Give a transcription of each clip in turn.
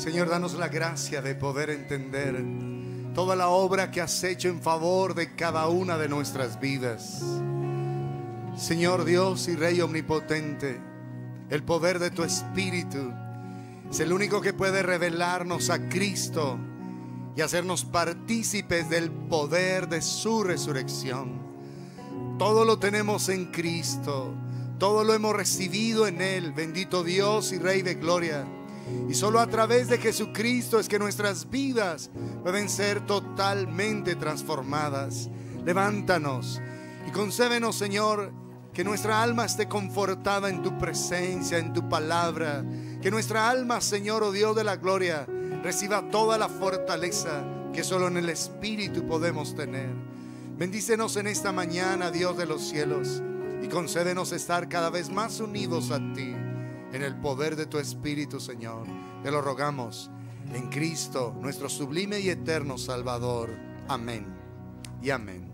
Señor, danos la gracia de poder entender toda la obra que has hecho en favor de cada una de nuestras vidas. Señor Dios y Rey omnipotente, el poder de tu Espíritu es el único que puede revelarnos a Cristo y hacernos partícipes del poder de su resurrección. Todo lo tenemos en Cristo, todo lo hemos recibido en Él, bendito Dios y Rey de gloria. Y solo a través de Jesucristo es que nuestras vidas pueden ser totalmente transformadas. Levántanos y concédenos, Señor, que nuestra alma esté confortada en tu presencia, en tu palabra. Que nuestra alma, Señor, oh Dios de la gloria, reciba toda la fortaleza que solo en el Espíritu podemos tener. Bendícenos en esta mañana, Dios de los cielos, y concédenos estar cada vez más unidos a ti en el poder de tu Espíritu, Señor. Te lo rogamos en Cristo, nuestro sublime y eterno Salvador. Amén y amén.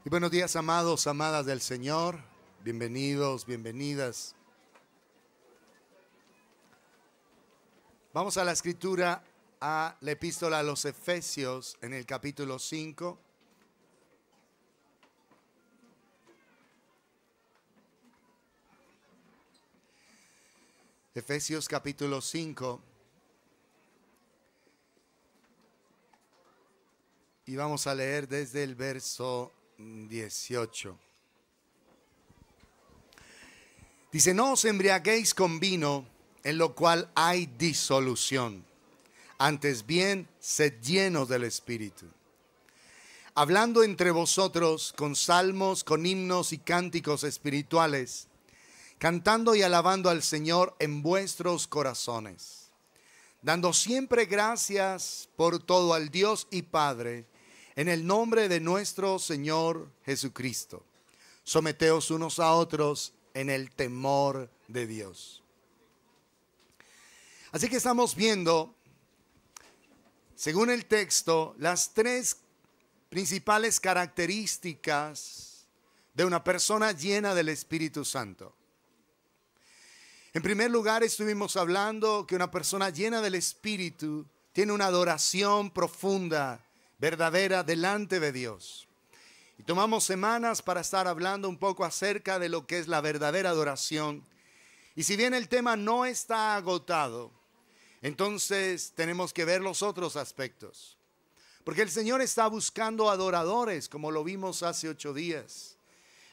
Y buenos días, amados, amadas del Señor. Bienvenidos, bienvenidas. Vamos a la escritura, a la epístola a los Efesios en el capítulo 5. Efesios capítulo 5. Y vamos a leer desde el verso 18. Dice: no os embriaguéis con vino, en lo cual hay disolución. Antes bien, sed llenos del Espíritu, hablando entre vosotros con salmos, con himnos y cánticos espirituales, cantando y alabando al Señor en vuestros corazones, dando siempre gracias por todo al Dios y Padre, en el nombre de nuestro Señor Jesucristo. Someteos unos a otros en el temor de Dios. Así que estamos viendo, según el texto, las tres principales características de una persona llena del Espíritu Santo. En primer lugar, estuvimos hablando que una persona llena del Espíritu tiene una adoración profunda, verdadera, delante de Dios. Y tomamos semanas para estar hablando un poco acerca de lo que es la verdadera adoración. Y si bien el tema no está agotado, entonces tenemos que ver los otros aspectos. Porque el Señor está buscando adoradores, como lo vimos hace 8 días.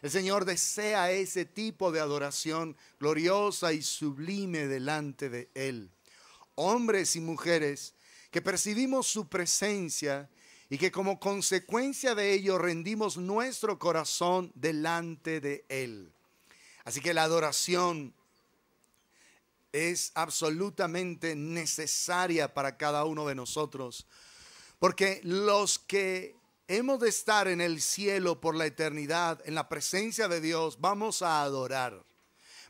El Señor desea ese tipo de adoración gloriosa y sublime delante de Él. Hombres y mujeres que percibimos su presencia y que como consecuencia de ello rendimos nuestro corazón delante de Él. Así que la adoración es absolutamente necesaria para cada uno de nosotros, porque los que hemos de estar en el cielo por la eternidad, en la presencia de Dios, vamos a adorar.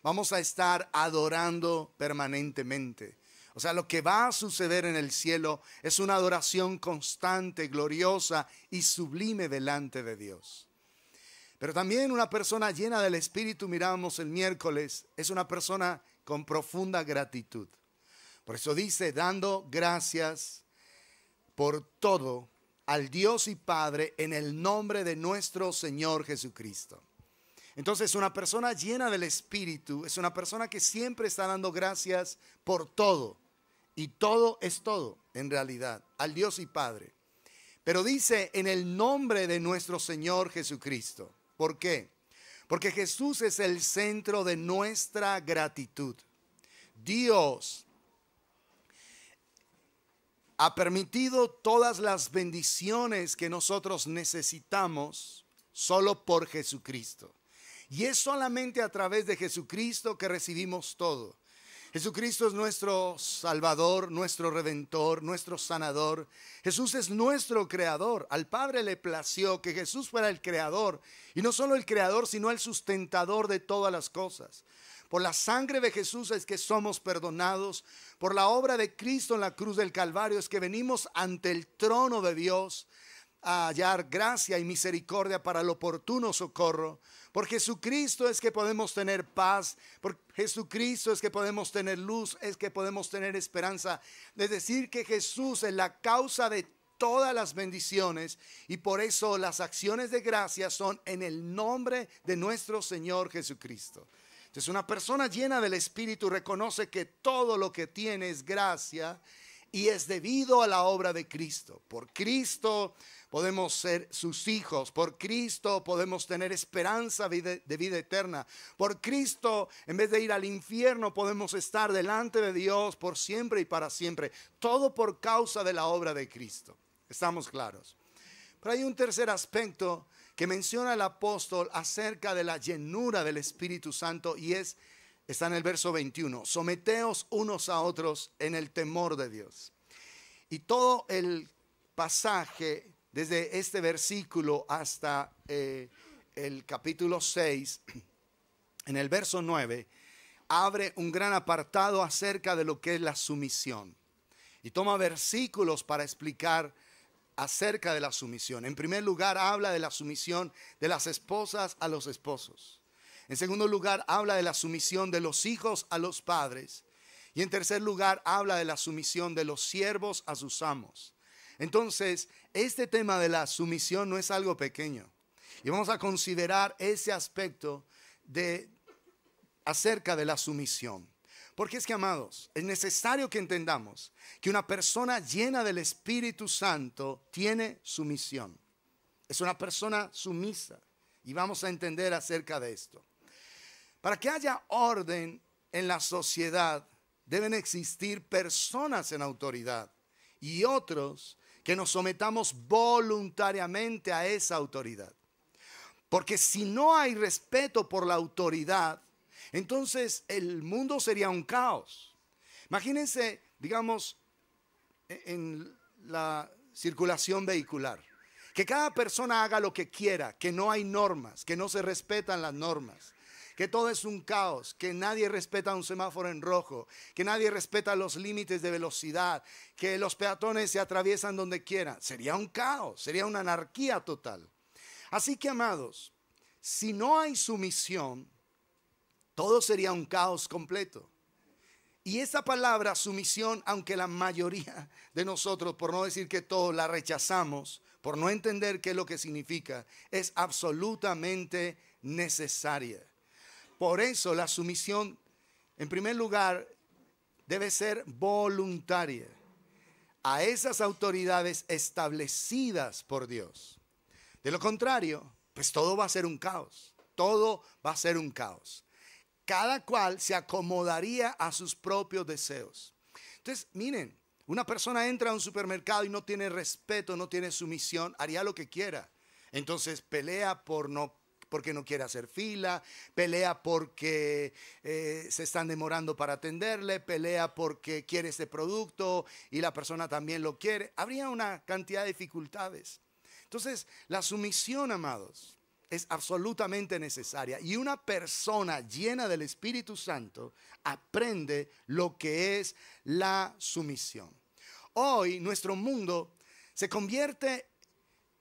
Vamos a estar adorando permanentemente. O sea, lo que va a suceder en el cielo es una adoración constante, gloriosa y sublime delante de Dios. Pero también una persona llena del Espíritu, miramos el miércoles, es una persona con profunda gratitud. Por eso dice, dando gracias por todo al Dios y Padre en el nombre de nuestro Señor Jesucristo. Entonces, una persona llena del Espíritu es una persona que siempre está dando gracias por todo. Y todo es todo, en realidad, al Dios y Padre. Pero dice, en el nombre de nuestro Señor Jesucristo. ¿Por qué? Porque Jesús es el centro de nuestra gratitud. Dios ha permitido todas las bendiciones que nosotros necesitamos solo por Jesucristo. Y es solamente a través de Jesucristo que recibimos todo. Jesucristo es nuestro Salvador, nuestro Redentor, nuestro Sanador. Jesús es nuestro Creador. Al Padre le plació que Jesús fuera el Creador. Y no solo el Creador, sino el sustentador de todas las cosas. Por la sangre de Jesús es que somos perdonados. Por la obra de Cristo en la cruz del Calvario es que venimos ante el trono de Dios a hallar gracia y misericordia para el oportuno socorro. Por Jesucristo es que podemos tener paz, por Jesucristo es que podemos tener luz, es que podemos tener esperanza. Es decir, que Jesús es la causa de todas las bendiciones y por eso las acciones de gracia son en el nombre de nuestro Señor Jesucristo. Entonces, una persona llena del Espíritu reconoce que todo lo que tiene es gracia y es debido a la obra de Cristo. Por Cristo podemos ser sus hijos. Por Cristo podemos tener esperanza de vida eterna. Por Cristo, en vez de ir al infierno, podemos estar delante de Dios por siempre y para siempre. Todo por causa de la obra de Cristo. ¿Estamos claros? Pero hay un tercer aspecto que menciona el apóstol acerca de la llenura del Espíritu Santo y está en el verso 21. Someteos unos a otros en el temor de Dios. Y todo el pasaje, desde este versículo hasta el capítulo 6, en el verso 9, abre un gran apartado acerca de lo que es la sumisión. Y toma versículos para explicar acerca de la sumisión. En primer lugar, habla de la sumisión de las esposas a los esposos. En segundo lugar, habla de la sumisión de los hijos a los padres. Y en tercer lugar, habla de la sumisión de los siervos a sus amos. Entonces, este tema de la sumisión no es algo pequeño. Y vamos a considerar ese aspecto acerca de la sumisión. Porque es que, amados, es necesario que entendamos que una persona llena del Espíritu Santo tiene sumisión. Es una persona sumisa. Y vamos a entender acerca de esto. Para que haya orden en la sociedad, deben existir personas en autoridad y otros que nos sometamos voluntariamente a esa autoridad. Porque si no hay respeto por la autoridad, entonces el mundo sería un caos. Imagínense, digamos, en la circulación vehicular, que cada persona haga lo que quiera, que no hay normas, que no se respetan las normas, que todo es un caos, que nadie respeta un semáforo en rojo, que nadie respeta los límites de velocidad, que los peatones se atraviesan donde quieran. Sería un caos, sería una anarquía total. Así que, amados, si no hay sumisión, todo sería un caos completo. Y esa palabra sumisión, aunque la mayoría de nosotros, por no decir que todos, la rechazamos, por no entender qué es lo que significa, es absolutamente necesaria. Por eso la sumisión, en primer lugar, debe ser voluntaria a esas autoridades establecidas por Dios. De lo contrario, pues todo va a ser un caos. Todo va a ser un caos. Cada cual se acomodaría a sus propios deseos. Entonces, miren, una persona entra a un supermercado y no tiene respeto, no tiene sumisión, haría lo que quiera. Entonces pelea porque no quiere hacer fila, pelea porque se están demorando para atenderle, pelea porque quiere este producto y la persona también lo quiere. Habría una cantidad de dificultades. Entonces, la sumisión, amados, es absolutamente necesaria. Y una persona llena del Espíritu Santo aprende lo que es la sumisión. Hoy nuestro mundo se convierte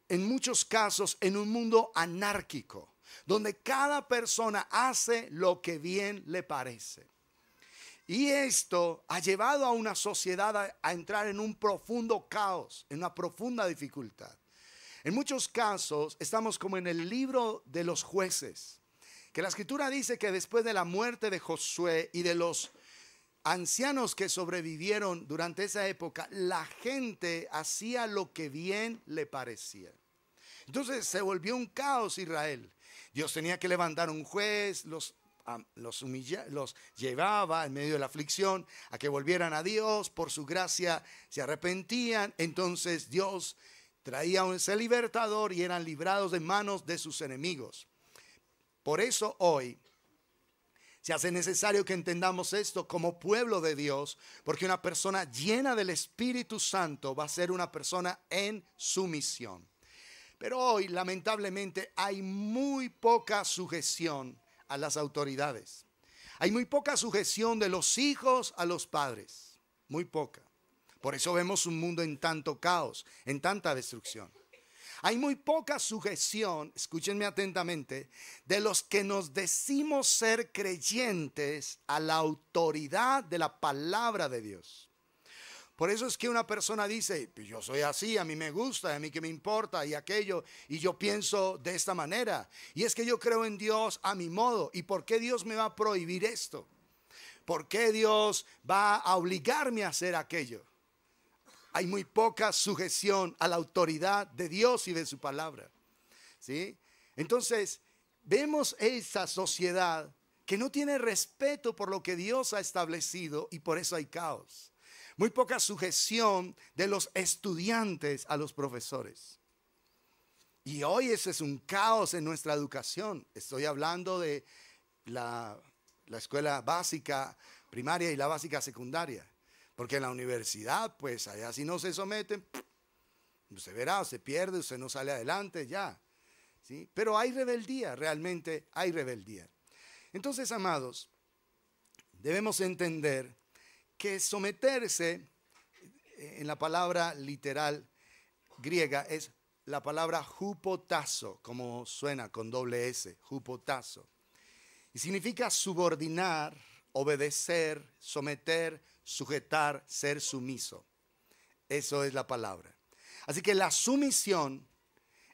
en muchos casos en un mundo anárquico, donde cada persona hace lo que bien le parece. Y esto ha llevado a una sociedad a entrar en un profundo caos, en una profunda dificultad. En muchos casos estamos como en el libro de los jueces, que la escritura dice que después de la muerte de Josué y de los ancianos que sobrevivieron durante esa época, la gente hacía lo que bien le parecía. Entonces se volvió un caos Israel. Dios tenía que levantar un juez, los llevaba en medio de la aflicción a que volvieran a Dios, por su gracia se arrepentían, entonces Dios traía a ese libertador y eran librados de manos de sus enemigos. Por eso hoy se hace necesario que entendamos esto como pueblo de Dios, porque una persona llena del Espíritu Santo va a ser una persona en sumisión. Pero hoy, lamentablemente, hay muy poca sujeción a las autoridades. Hay muy poca sujeción de los hijos a los padres. Muy poca. Por eso vemos un mundo en tanto caos, en tanta destrucción. Hay muy poca sujeción, escúchenme atentamente, de los que nos decimos ser creyentes a la autoridad de la palabra de Dios. Por eso es que una persona dice, pues yo soy así, a mí me gusta, a mí que me importa y aquello, y yo pienso de esta manera. Y es que yo creo en Dios a mi modo. ¿Y por qué Dios me va a prohibir esto? ¿Por qué Dios va a obligarme a hacer aquello? Hay muy poca sujeción a la autoridad de Dios y de su palabra, ¿sí? Entonces, vemos esa sociedad que no tiene respeto por lo que Dios ha establecido y por eso hay caos. Muy poca sujeción de los estudiantes a los profesores. Y hoy ese es un caos en nuestra educación. Estoy hablando de la escuela básica primaria y la básica secundaria. Porque en la universidad, pues allá si no se someten, usted verá, usted pierde, usted no sale adelante, ya. ¿Sí? Pero hay rebeldía, realmente hay rebeldía. Entonces, amados, debemos entender que someterse, en la palabra literal griega, es la palabra hupotazo, como suena con doble S, hupotazo. Y significa subordinar, obedecer, someter, sujetar, ser sumiso. Eso es la palabra. Así que la sumisión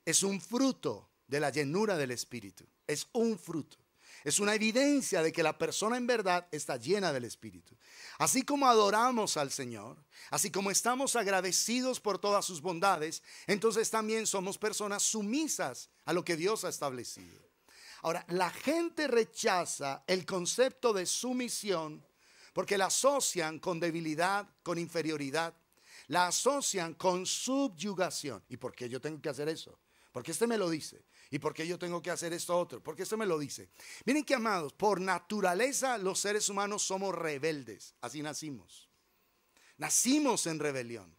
es un fruto de la llenura del Espíritu. Es un fruto. Es una evidencia de que la persona en verdad está llena del Espíritu. Así como adoramos al Señor, así como estamos agradecidos por todas sus bondades, entonces también somos personas sumisas a lo que Dios ha establecido. Ahora, la gente rechaza el concepto de sumisión porque la asocian con debilidad, con inferioridad, la asocian con subyugación. ¿Y por qué yo tengo que hacer eso? Porque este me lo dice. ¿Y por qué yo tengo que hacer esto otro? Porque este me lo dice. Miren que, amados, por naturaleza los seres humanos somos rebeldes. Así nacimos. Nacimos en rebelión.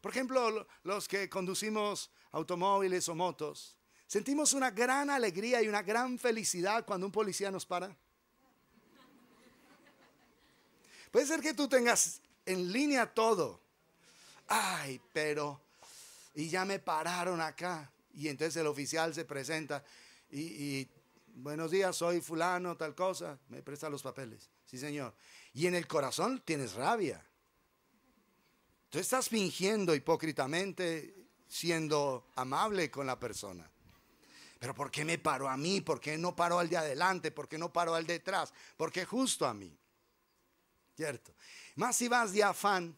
Por ejemplo, los que conducimos automóviles o motos, sentimos una gran alegría y una gran felicidad cuando un policía nos para. Puede ser que tú tengas en línea todo. Ay, pero, y ya me pararon acá. Y entonces el oficial se presenta y buenos días, soy fulano, tal cosa, me presta los papeles. Sí, señor. Y en el corazón tienes rabia. Tú estás fingiendo hipócritamente, siendo amable con la persona. Pero ¿por qué me paró a mí? ¿Por qué no paró al de adelante? ¿Por qué no paró al de atrás? ¿Por qué justo a mí? ¿Cierto? Más si vas de afán.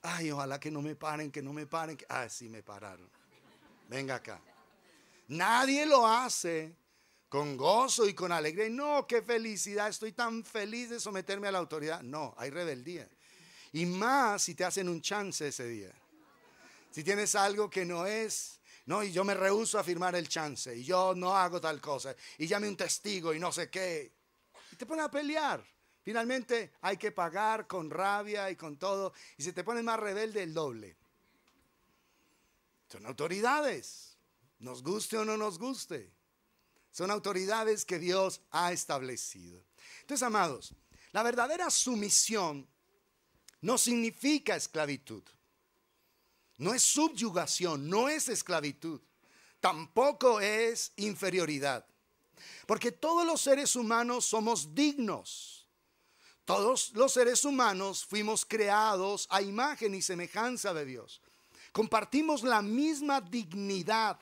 Ay, ojalá que no me paren, que no me paren. Ah, sí me pararon. Venga acá. Nadie lo hace con gozo y con alegría. No, qué felicidad, estoy tan feliz de someterme a la autoridad. No, hay rebeldía. Y más si te hacen un chance ese día. Si tienes algo que no es, no, y yo me rehúso a firmar el chance, y yo no hago tal cosa, y llame un testigo y no sé qué. Y te ponen a pelear. Finalmente hay que pagar con rabia y con todo, y se te pone más rebelde el doble. Son autoridades. Nos guste o no nos guste. Son autoridades que Dios ha establecido. Entonces, amados, la verdadera sumisión no significa esclavitud. No es subyugación, no es esclavitud. Tampoco es inferioridad. Porque todos los seres humanos somos dignos. Todos los seres humanos fuimos creados a imagen y semejanza de Dios. Compartimos la misma dignidad.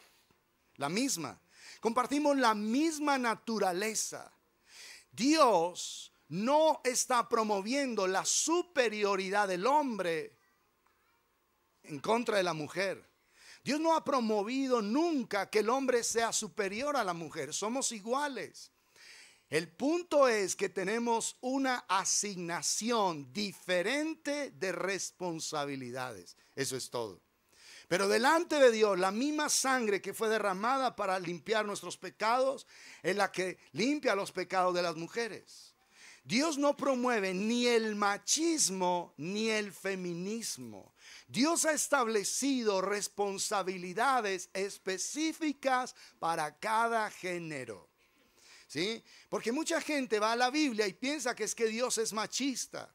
La misma. Compartimos la misma naturaleza. Dios no está promoviendo la superioridad del hombre en contra de la mujer. Dios no ha promovido nunca que el hombre sea superior a la mujer. Somos iguales. El punto es que tenemos una asignación diferente de responsabilidades. Eso es todo. Pero delante de Dios, la misma sangre que fue derramada para limpiar nuestros pecados es la que limpia los pecados de las mujeres. Dios no promueve ni el machismo ni el feminismo. Dios ha establecido responsabilidades específicas para cada género. ¿Sí? Porque mucha gente va a la Biblia y piensa que es que Dios es machista,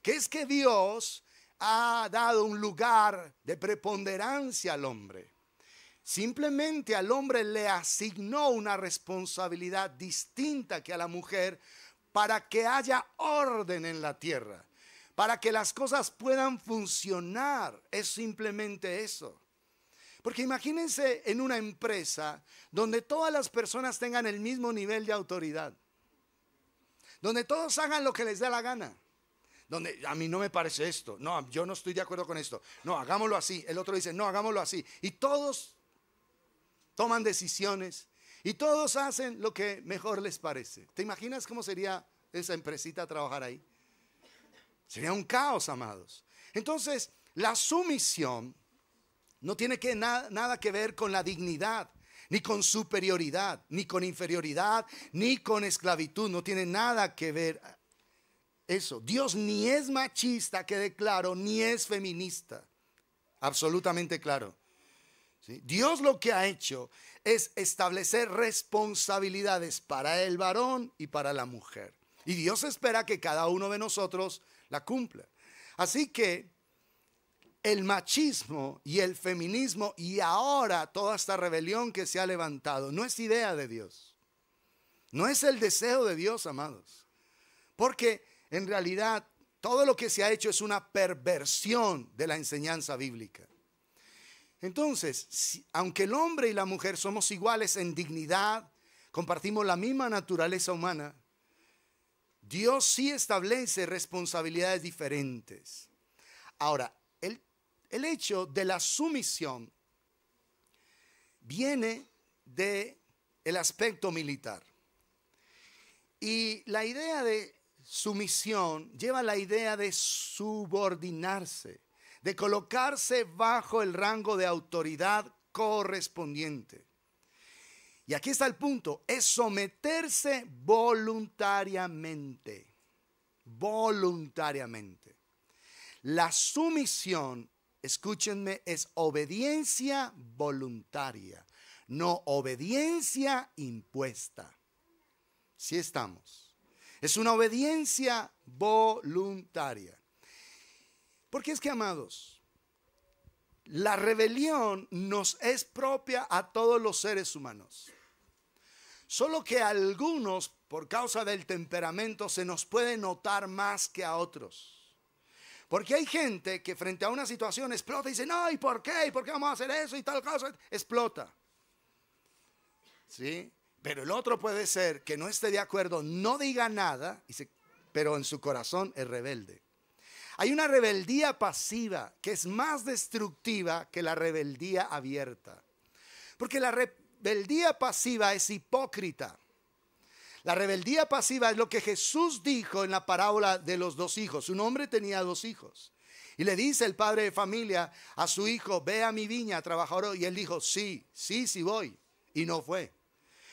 que es que Dios ha dado un lugar de preponderancia al hombre. Simplemente al hombre le asignó una responsabilidad distinta que a la mujer para que haya orden en la tierra, para que las cosas puedan funcionar. Es simplemente eso. Porque imagínense en una empresa donde todas las personas tengan el mismo nivel de autoridad, donde todos hagan lo que les dé la gana, donde a mí no me parece esto, no, yo no estoy de acuerdo con esto, no, hagámoslo así, el otro dice, no, hagámoslo así, y todos toman decisiones y todos hacen lo que mejor les parece. ¿Te imaginas cómo sería esa empresita trabajar ahí? Sería un caos, amados. Entonces, la sumisión no tiene nada que ver con la dignidad, ni con superioridad, ni con inferioridad, ni con esclavitud. No tiene nada que ver eso. Dios ni es machista, quede claro, ni es feminista. Absolutamente claro. ¿Sí? Dios lo que ha hecho es establecer responsabilidades para el varón y para la mujer. Y Dios espera que cada uno de nosotros la cumpla. Así que el machismo y el feminismo y ahora toda esta rebelión que se ha levantado no es idea de Dios. No es el deseo de Dios, amados. Porque en realidad todo lo que se ha hecho es una perversión de la enseñanza bíblica. Entonces, aunque el hombre y la mujer somos iguales en dignidad, compartimos la misma naturaleza humana, Dios sí establece responsabilidades diferentes. Ahora, el hecho de la sumisión viene del aspecto militar. Y la idea de sumisión lleva la idea de subordinarse, de colocarse bajo el rango de autoridad correspondiente. Y aquí está el punto, es someterse voluntariamente. Voluntariamente. La sumisión, escúchenme, es obediencia voluntaria, no obediencia impuesta. Sí estamos. Es una obediencia voluntaria. Porque es que, amados, la rebelión nos es propia a todos los seres humanos. Solo que a algunos, por causa del temperamento, se nos puede notar más que a otros. Porque hay gente que frente a una situación explota y dice, no, ¿y por qué? ¿Y por qué vamos a hacer eso? Y tal cosa, explota. ¿Sí? Pero el otro puede ser que no esté de acuerdo, no diga nada, pero en su corazón es rebelde. Hay una rebeldía pasiva que es más destructiva que la rebeldía abierta. Porque la rebeldía pasiva es hipócrita. La rebeldía pasiva es lo que Jesús dijo en la parábola de los dos hijos. Un hombre tenía dos hijos. Y le dice el padre de familia a su hijo, ve a mi viña, trabajador. Y él dijo, sí voy. Y no fue.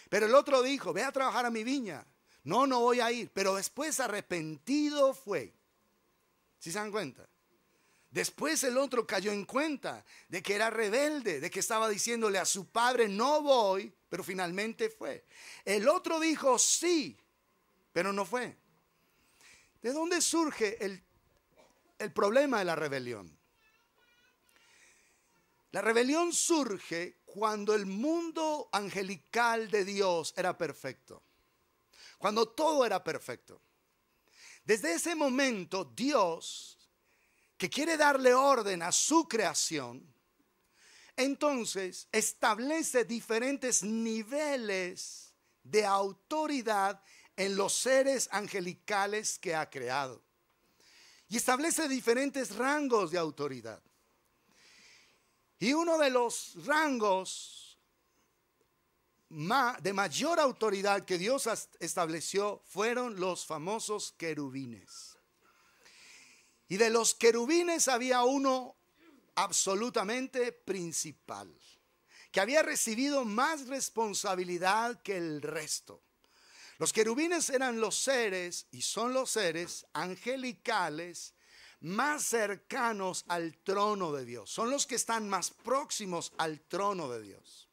Pero el otro dijo, ve a trabajar a mi viña. No voy a ir. Pero después arrepentido fue. ¿Sí se dan cuenta? Después el otro cayó en cuenta de que era rebelde, de que estaba diciéndole a su padre, no voy, pero finalmente fue. El otro dijo sí, pero no fue. ¿De dónde surge el problema de la rebelión? La rebelión surge cuando el mundo angelical de Dios era perfecto, cuando todo era perfecto. Desde ese momento Dios, que quiere darle orden a su creación, entonces establece diferentes niveles de autoridad en los seres angelicales que ha creado. Y establece diferentes rangos de autoridad. Y uno de los rangos de mayor autoridad que Dios estableció fueron los famosos querubines. Y de los querubines había uno absolutamente principal, que había recibido más responsabilidad que el resto. Los querubines eran los seres, y son los seres angelicales más cercanos al trono de Dios. Son los que están más próximos al trono de Dios.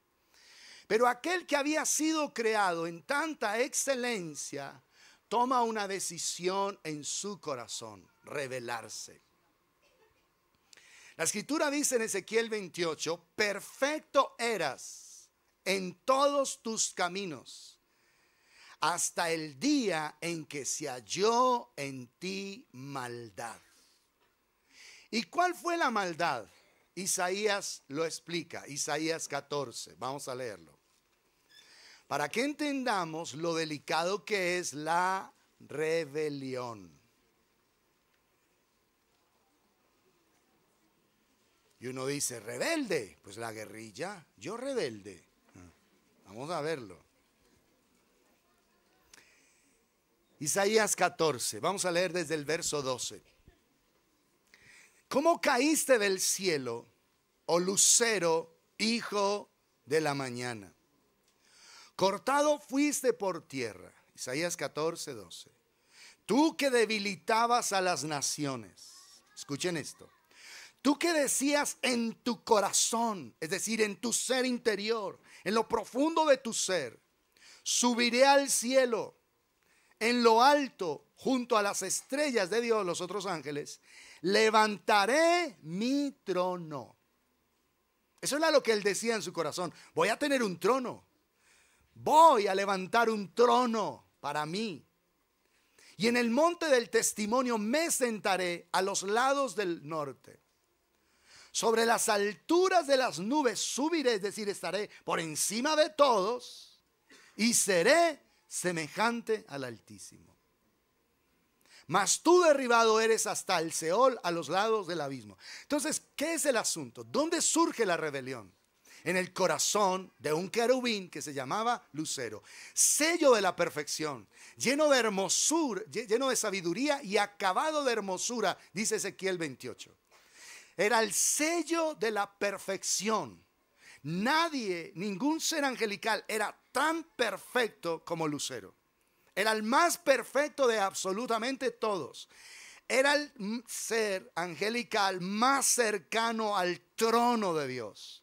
Pero aquel que había sido creado en tanta excelencia toma una decisión en su corazón: rebelarse. La escritura dice en Ezequiel 28, perfecto eras en todos tus caminos, hasta el día en que se halló en ti maldad. ¿Y cuál fue la maldad? Isaías lo explica, Isaías 14, vamos a leerlo. Para que entendamos lo delicado que es la rebelión. Y uno dice, rebelde, pues la guerrilla, yo rebelde. Vamos a verlo. Isaías 14, vamos a leer desde el verso 12. ¿Cómo caíste del cielo, oh lucero, hijo de la mañana? Cortado fuiste por tierra. Isaías 14, 12. Tú que debilitabas a las naciones. Escuchen esto. Tú que decías en tu corazón, es decir, en tu ser interior, en lo profundo de tu ser, subiré al cielo, en lo alto, junto a las estrellas de Dios, los otros ángeles, levantaré mi trono. Eso era lo que él decía en su corazón. Voy a tener un trono. Voy a levantar un trono para mí. Y en el monte del testimonio me sentaré a los lados del norte. Sobre las alturas de las nubes subiré, es decir, estaré por encima de todos y seré semejante al Altísimo. Mas tú derribado eres hasta el Seol, a los lados del abismo. Entonces, ¿qué es el asunto? ¿Dónde surge la rebelión? En el corazón de un querubín que se llamaba Lucero, sello de la perfección, lleno de hermosura, lleno de sabiduría y acabado de hermosura, dice Ezequiel 28. Era el sello de la perfección. Nadie, ningún ser angelical era tan perfecto como Lucero. Era el más perfecto de absolutamente todos. Era el ser angelical más cercano al trono de Dios.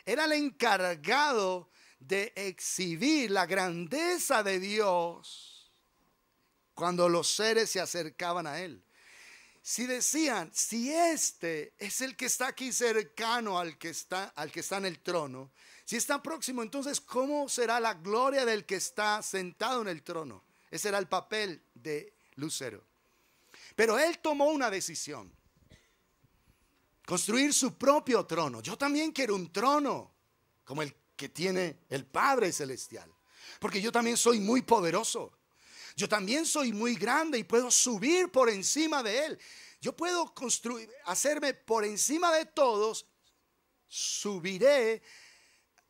Era el encargado de exhibir la grandeza de Dios cuando los seres se acercaban a él. Si decían, si este es el que está aquí cercano al que está en el trono, si está próximo, entonces ¿cómo será la gloria del que está sentado en el trono? Ese era el papel de Lucero. Pero él tomó una decisión. Construir su propio trono. Yo también quiero un trono como el que tiene el Padre Celestial. Porque yo también soy muy poderoso. Yo también soy muy grande y puedo subir por encima de él. Yo puedo construir, hacerme por encima de todos. Subiré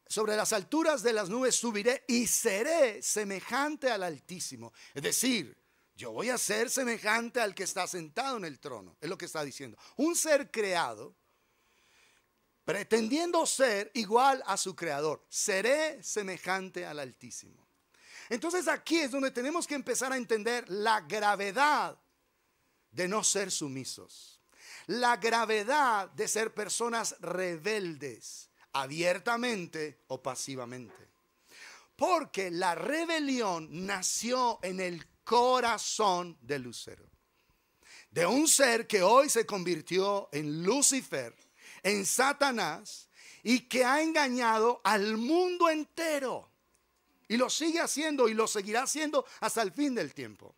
sobre las alturas de las nubes, subiré y seré semejante al Altísimo. Es decir, yo voy a ser semejante al que está sentado en el trono. Es lo que está diciendo. Un ser creado, pretendiendo ser igual a su creador. Seré semejante al Altísimo. Entonces aquí es donde tenemos que empezar a entender la gravedad de no ser sumisos. La gravedad de ser personas rebeldes, abiertamente o pasivamente. Porque la rebelión nació en el corazón de Lucero. De un ser que hoy se convirtió en Lucifer, en Satanás, y que ha engañado al mundo entero. Y lo sigue haciendo y lo seguirá haciendo hasta el fin del tiempo.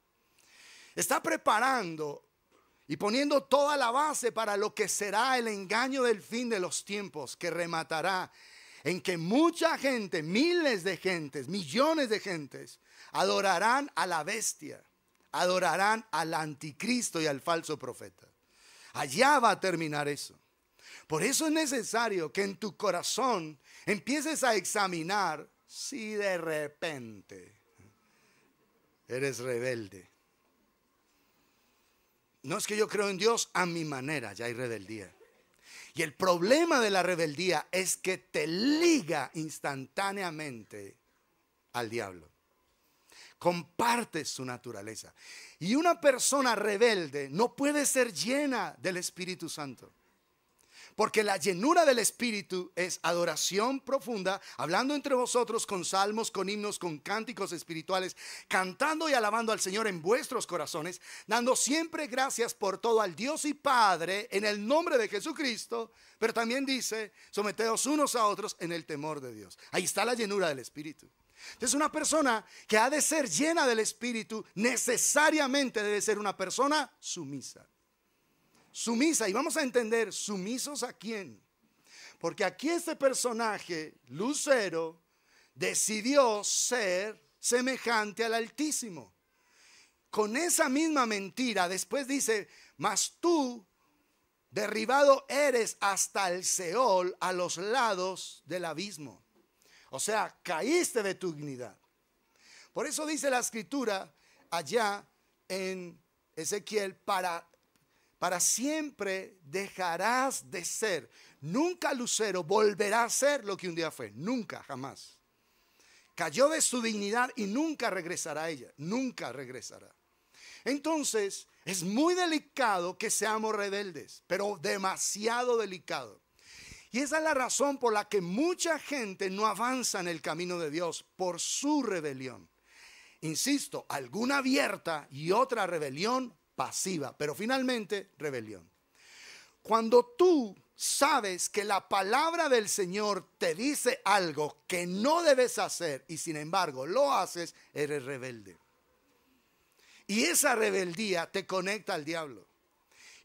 Está preparando y poniendo toda la base para lo que será el engaño del fin de los tiempos, que rematará en que mucha gente, miles de gentes, millones de gentes, adorarán a la bestia, adorarán al anticristo y al falso profeta. Allá va a terminar eso. Por eso es necesario que en tu corazón empieces a examinar si de repente eres rebelde. No es que yo creo en Dios a mi manera, ya hay rebeldía. Y el problema de la rebeldía es que te liga instantáneamente al diablo. Compartes su naturaleza. Y una persona rebelde no puede ser llena del Espíritu Santo. Porque la llenura del Espíritu es adoración profunda, hablando entre vosotros con salmos, con himnos, con cánticos espirituales, cantando y alabando al Señor en vuestros corazones, dando siempre gracias por todo al Dios y Padre en el nombre de Jesucristo. Pero también dice, someteos unos a otros en el temor de Dios. Ahí está la llenura del Espíritu. Entonces una persona que ha de ser llena del Espíritu necesariamente debe ser una persona sumisa. Sumisa, y vamos a entender, ¿sumisos a quién? Porque aquí este personaje, Lucero, decidió ser semejante al Altísimo. Con esa misma mentira, después dice, mas tú derribado eres hasta el Seol, a los lados del abismo. O sea, caíste de tu dignidad. Por eso dice la Escritura allá en Ezequiel, para siempre dejarás de ser. Nunca Lucero volverá a ser lo que un día fue. Nunca, jamás. Cayó de su dignidad y nunca regresará a ella. Nunca regresará. Entonces, es muy delicado que seamos rebeldes, pero demasiado delicado. Y esa es la razón por la que mucha gente no avanza en el camino de Dios, por su rebelión. Insisto, alguna abierta y otra rebelión pasiva, pero finalmente rebelión. Cuando tú sabes que la palabra del Señor te dice algo que no debes hacer y sin embargo lo haces, eres rebelde. Y esa rebeldía te conecta al diablo.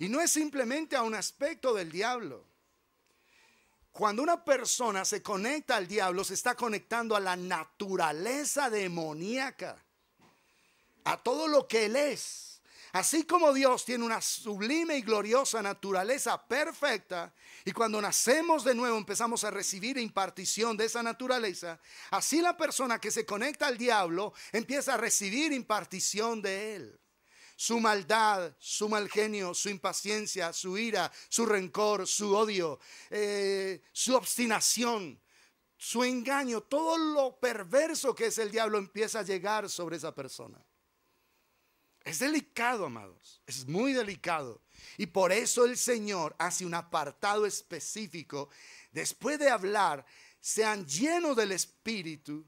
Y no es simplemente a un aspecto del diablo. Cuando una persona se conecta al diablo, se está conectando a la naturaleza demoníaca, a todo lo que él es. Así como Dios tiene una sublime y gloriosa naturaleza perfecta, y cuando nacemos de nuevo empezamos a recibir impartición de esa naturaleza, así la persona que se conecta al diablo empieza a recibir impartición de él. Su maldad, su mal genio, su impaciencia, su ira, su rencor, su odio, su obstinación, su engaño, todo lo perverso que es el diablo empieza a llegar sobre esa persona. Es delicado, amados, es muy delicado. Y por eso el Señor hace un apartado específico. Después de hablar, sean llenos del Espíritu,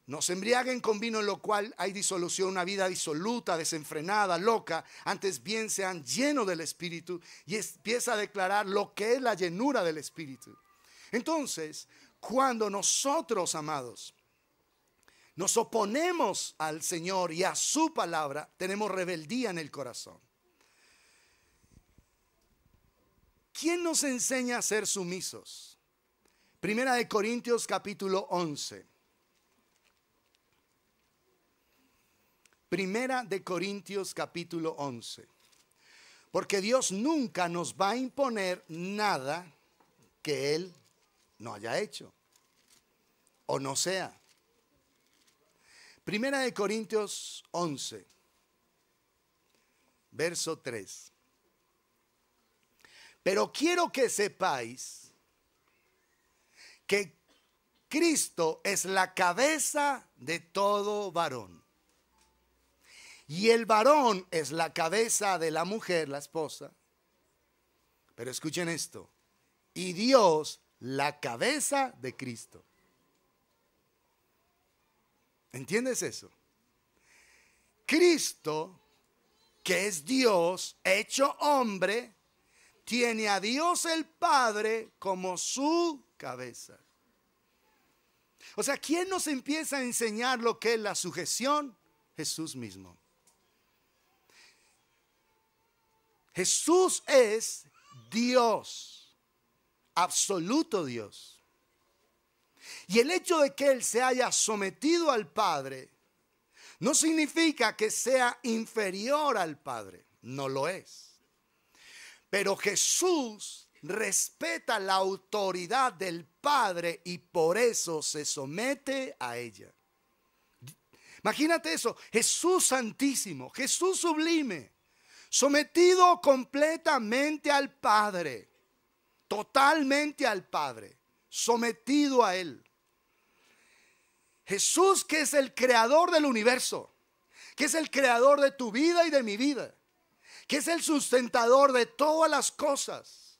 no se embriaguen con vino en lo cual hay disolución, una vida disoluta, desenfrenada, loca. Antes bien sean llenos del Espíritu, y empieza a declarar lo que es la llenura del Espíritu. Entonces, cuando nosotros, amados, nos oponemos al Señor y a su palabra, tenemos rebeldía en el corazón. ¿Quién nos enseña a ser sumisos? Primera de Corintios capítulo 11. Primera de Corintios capítulo 11. Porque Dios nunca nos va a imponer nada que Él no haya hecho o no sea. Primera de Corintios 11, verso 3. Pero quiero que sepáis que Cristo es la cabeza de todo varón. Y el varón es la cabeza de la mujer, la esposa. Pero escuchen esto. Y Dios la cabeza de Cristo. ¿Entiendes eso? Cristo, que es Dios hecho hombre, tiene a Dios el Padre como su cabeza. O sea, ¿quién nos empieza a enseñar lo que es la sujeción? Jesús mismo. Jesús es Dios, absoluto Dios. Y el hecho de que Él se haya sometido al Padre no significa que sea inferior al Padre, no lo es. Pero Jesús respeta la autoridad del Padre y por eso se somete a ella. Imagínate eso, Jesús santísimo, Jesús sublime, sometido completamente al Padre, totalmente al Padre, sometido a Él. Jesús, que es el creador del universo, que es el creador de tu vida y de mi vida, que es el sustentador de todas las cosas,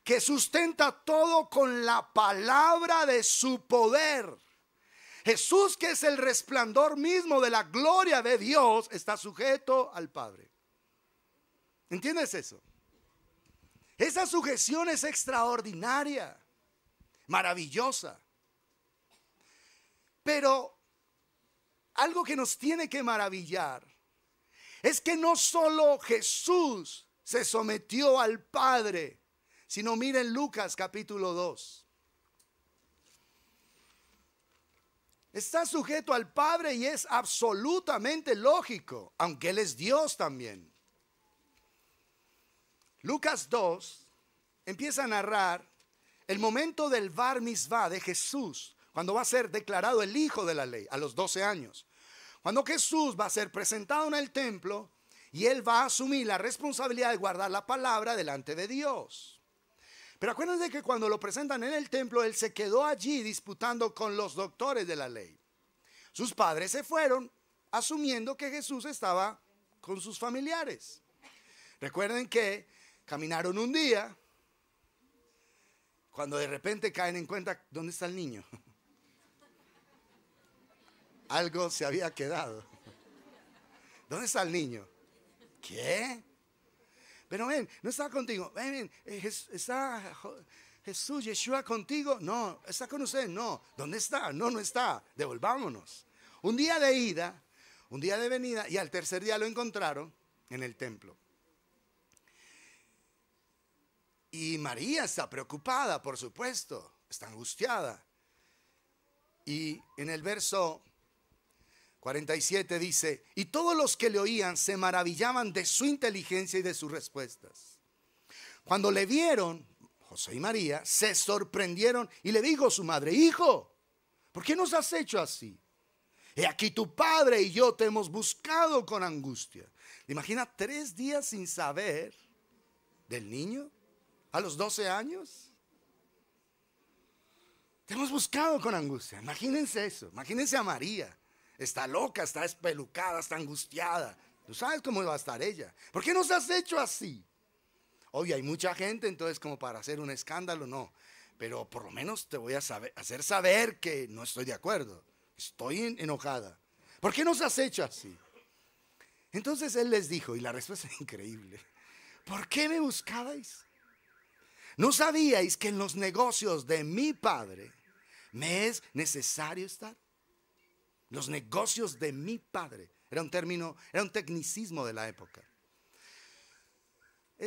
que sustenta todo con la palabra de su poder. Jesús, que es el resplandor mismo de la gloria de Dios, está sujeto al Padre. ¿Entiendes eso? Esa sujeción es extraordinaria, maravillosa. Pero algo que nos tiene que maravillar es que no solo Jesús se sometió al Padre, sino miren Lucas capítulo 2. Está sujeto al Padre y es absolutamente lógico, aunque Él es Dios también. Lucas 2 empieza a narrar el momento del Bar Mitzvah de Jesús, cuando va a ser declarado el hijo de la ley a los 12 años. Cuando Jesús va a ser presentado en el templo y Él va a asumir la responsabilidad de guardar la palabra delante de Dios. Pero acuérdense que cuando lo presentan en el templo, Él se quedó allí disputando con los doctores de la ley. Sus padres se fueron asumiendo que Jesús estaba con sus familiares. Recuerden que caminaron un día, cuando de repente caen en cuenta, ¿dónde está el niño? Algo se había quedado. ¿Dónde está el niño? ¿Qué? Pero ven, no está contigo. Ven, está Jesús, Yeshua contigo. No, está con ustedes. No, ¿dónde está? No, no está. Devolvámonos. Un día de ida, un día de venida, y al tercer día lo encontraron en el templo. Y María está preocupada, por supuesto, está angustiada. Y en el verso 47 dice, y todos los que le oían se maravillaban de su inteligencia y de sus respuestas. Cuando le vieron, José y María, se sorprendieron y le dijo su madre, hijo, ¿por qué nos has hecho así? He aquí tu padre y yo te hemos buscado con angustia. Imagina 3 días sin saber del niño a los 12 años. Te hemos buscado con angustia. Imagínense eso, imagínense a María. Está loca, está espelucada, está angustiada. Tú sabes cómo va a estar ella. ¿Por qué nos has hecho así? Obvio, hay mucha gente, entonces como para hacer un escándalo, no. Pero por lo menos te voy a hacer saber que no estoy de acuerdo. Estoy enojada. ¿Por qué nos has hecho así? Entonces él les dijo, y la respuesta es increíble. ¿Por qué me buscabais? ¿No sabíais que en los negocios de mi padre me es necesario estar? Los negocios de mi padre. Era un término, era un tecnicismo de la época.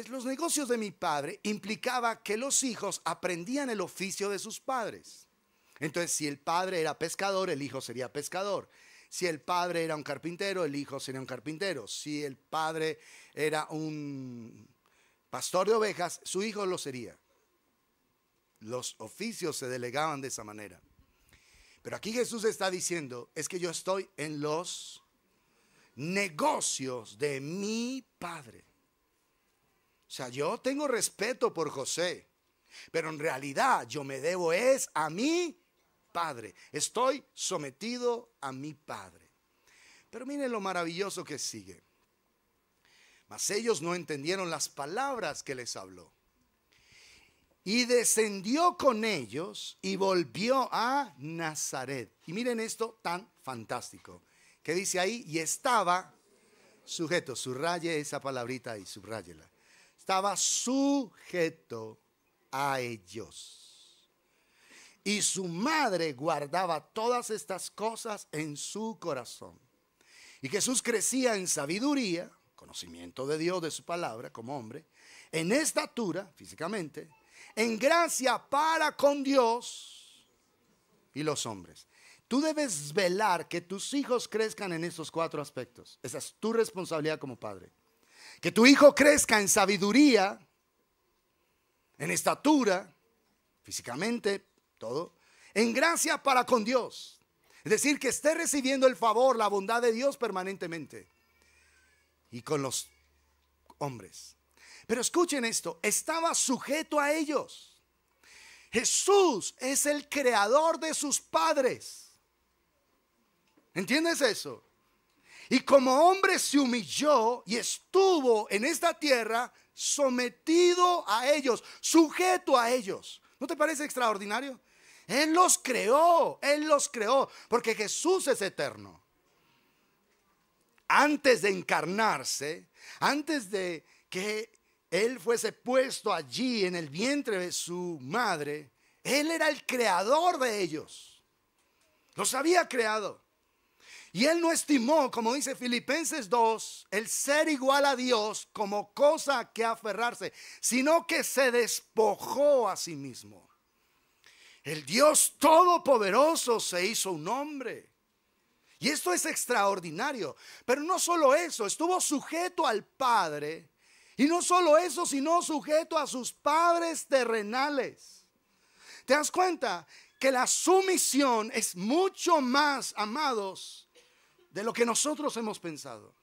Los negocios de mi padre implicaba que los hijos aprendían el oficio de sus padres. Entonces, si el padre era pescador, el hijo sería pescador. Si el padre era un carpintero, el hijo sería un carpintero. Si el padre era un pastor de ovejas, su hijo lo sería. Los oficios se delegaban de esa manera. Pero aquí Jesús está diciendo, es que yo estoy en los negocios de mi padre. O sea, yo tengo respeto por José, pero en realidad yo me debo es a mi padre. Estoy sometido a mi padre. Pero miren lo maravilloso que sigue. Mas ellos no entendieron las palabras que les habló. Y descendió con ellos y volvió a Nazaret. Y miren esto tan fantástico. ¿Qué dice ahí? Y estaba sujeto. Subraye esa palabrita ahí, subráyela. Estaba sujeto a ellos. Y su madre guardaba todas estas cosas en su corazón. Y Jesús crecía en sabiduría, conocimiento de Dios, de su palabra como hombre, en estatura, físicamente, en gracia para con Dios y los hombres. Tú debes velar que tus hijos crezcan en estos 4 aspectos. Esa es tu responsabilidad como padre. Que tu hijo crezca en sabiduría, en estatura, físicamente, todo, en gracia para con Dios. Es decir, que esté recibiendo el favor, la bondad de Dios permanentemente. Y con los hombres. Pero escuchen esto, estaba sujeto a ellos. Jesús es el creador de sus padres. ¿Entiendes eso? Y como hombre se humilló y estuvo en esta tierra sometido a ellos, sujeto a ellos. ¿No te parece extraordinario? Él los creó, porque Jesús es eterno. Antes de encarnarse, antes de que Él fuese puesto allí en el vientre de su madre, Él era el creador de ellos. Los había creado. Y Él no estimó, como dice Filipenses 2, el ser igual a Dios como cosa a que aferrarse, sino que se despojó a sí mismo. El Dios Todopoderoso se hizo un hombre. Y esto es extraordinario. Pero no solo eso, estuvo sujeto al Padre. Y no solo eso, sino sujeto a sus padres terrenales. ¿Te das cuenta? Que la sumisión es mucho más, amados, de lo que nosotros hemos pensado.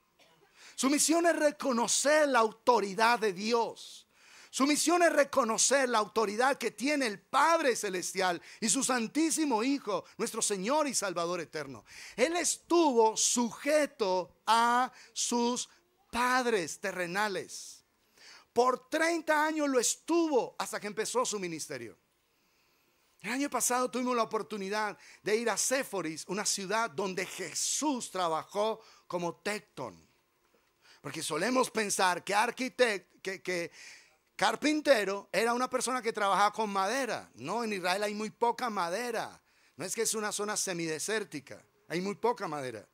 Sumisión es reconocer la autoridad de Dios. Sumisión es reconocer la autoridad que tiene el Padre Celestial y su Santísimo Hijo, nuestro Señor y Salvador eterno. Él estuvo sujeto a sus padres terrenales. Por 30 años lo estuvo hasta que empezó su ministerio. El año pasado tuvimos la oportunidad de ir a Séforis, una ciudad donde Jesús trabajó como tectón. Porque solemos pensar que carpintero era una persona que trabajaba con madera. No, en Israel hay muy poca madera. No es que es una zona semidesértica, hay muy poca madera.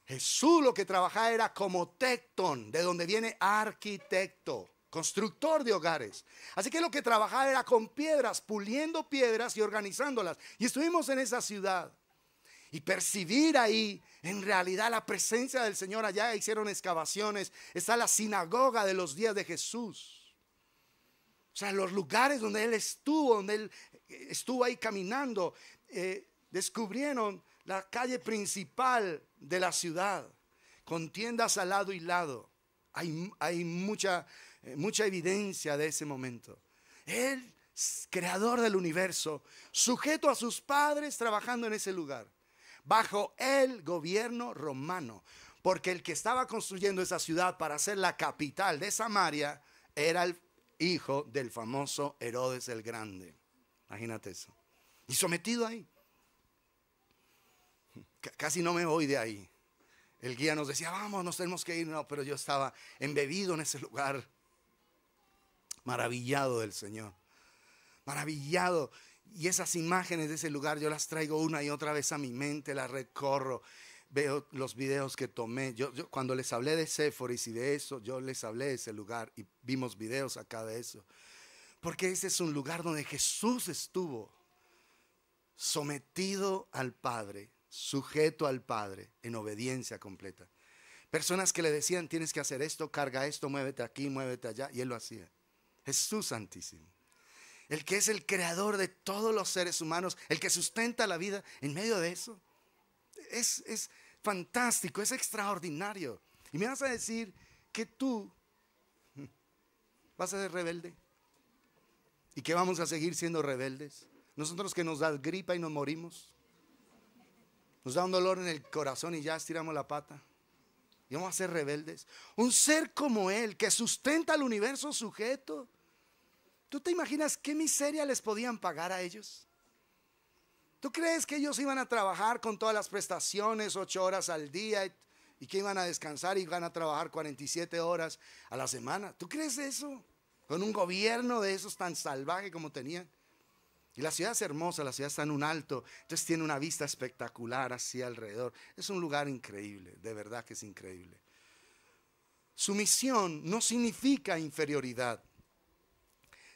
Jesús lo que trabajaba era como tectón, de donde viene arquitecto. Constructor de hogares. Así que lo que trabajaba era con piedras, puliendo piedras y organizándolas. Y estuvimos en esa ciudad. Y percibir ahí en realidad la presencia del Señor. Allá hicieron excavaciones. Está la sinagoga de los días de Jesús. O sea, los lugares donde Él estuvo ahí caminando. Descubrieron la calle principal de la ciudad. Con tiendas al lado y lado. Hay mucha evidencia de ese momento. Él, creador del universo, sujeto a sus padres, trabajando en ese lugar, bajo el gobierno romano, porque el que estaba construyendo esa ciudad para ser la capital de Samaria era el hijo del famoso Herodes el Grande. Imagínate eso. Y sometido ahí. Casi no me voy de ahí. El guía nos decía, vamos, nos tenemos que ir. No, pero yo estaba embebido en ese lugar. Maravillado del Señor. Maravillado. Y esas imágenes de ese lugar yo las traigo una y otra vez a mi mente, las recorro. Veo los videos que tomé. Yo cuando les hablé de Séforis y de eso, yo les hablé de ese lugar y vimos videos acá de eso. Porque ese es un lugar donde Jesús estuvo sometido al Padre, sujeto al Padre, en obediencia completa. Personas que le decían, tienes que hacer esto, carga esto, muévete aquí, muévete allá, y Él lo hacía. Jesús Santísimo, el que es el creador de todos los seres humanos, el que sustenta la vida en medio de eso. Es fantástico, es extraordinario. Y me vas a decir que tú vas a ser rebelde y que vamos a seguir siendo rebeldes. Nosotros que nos da gripa y nos morimos, nos da un dolor en el corazón y ya estiramos la pata. Y vamos a ser rebeldes. Un ser como Él, que sustenta el universo sujeto. ¿Tú te imaginas qué miseria les podían pagar a ellos? ¿Tú crees que ellos iban a trabajar con todas las prestaciones 8 horas al día y que iban a descansar y iban a trabajar 47 horas a la semana? ¿Tú crees eso? Con un gobierno de esos tan salvaje como tenían. Y la ciudad es hermosa, la ciudad está en un alto, entonces tiene una vista espectacular hacia alrededor. Es un lugar increíble, de verdad que es increíble. Sumisión no significa inferioridad,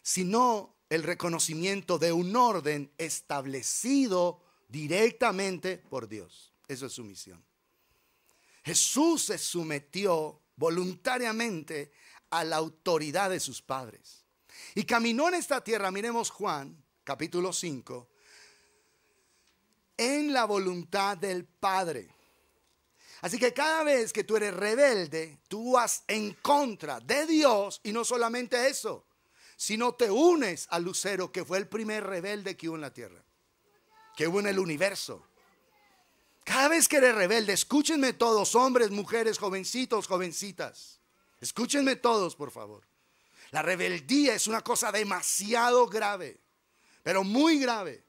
sino el reconocimiento de un orden establecido directamente por Dios. Eso es sumisión. Jesús se sometió voluntariamente a la autoridad de sus padres y caminó en esta tierra. Miremos Juan capítulo 5, en la voluntad del Padre. Así que cada vez que tú eres rebelde, tú vas en contra de Dios, y no solamente eso, sino te unes al lucero, que fue el primer rebelde que hubo en la tierra, que hubo en el universo. Cada vez que eres rebelde, escúchenme todos, hombres, mujeres, jovencitos, jovencitas, escúchenme todos, por favor. La rebeldía es una cosa demasiado grave, pero muy grave.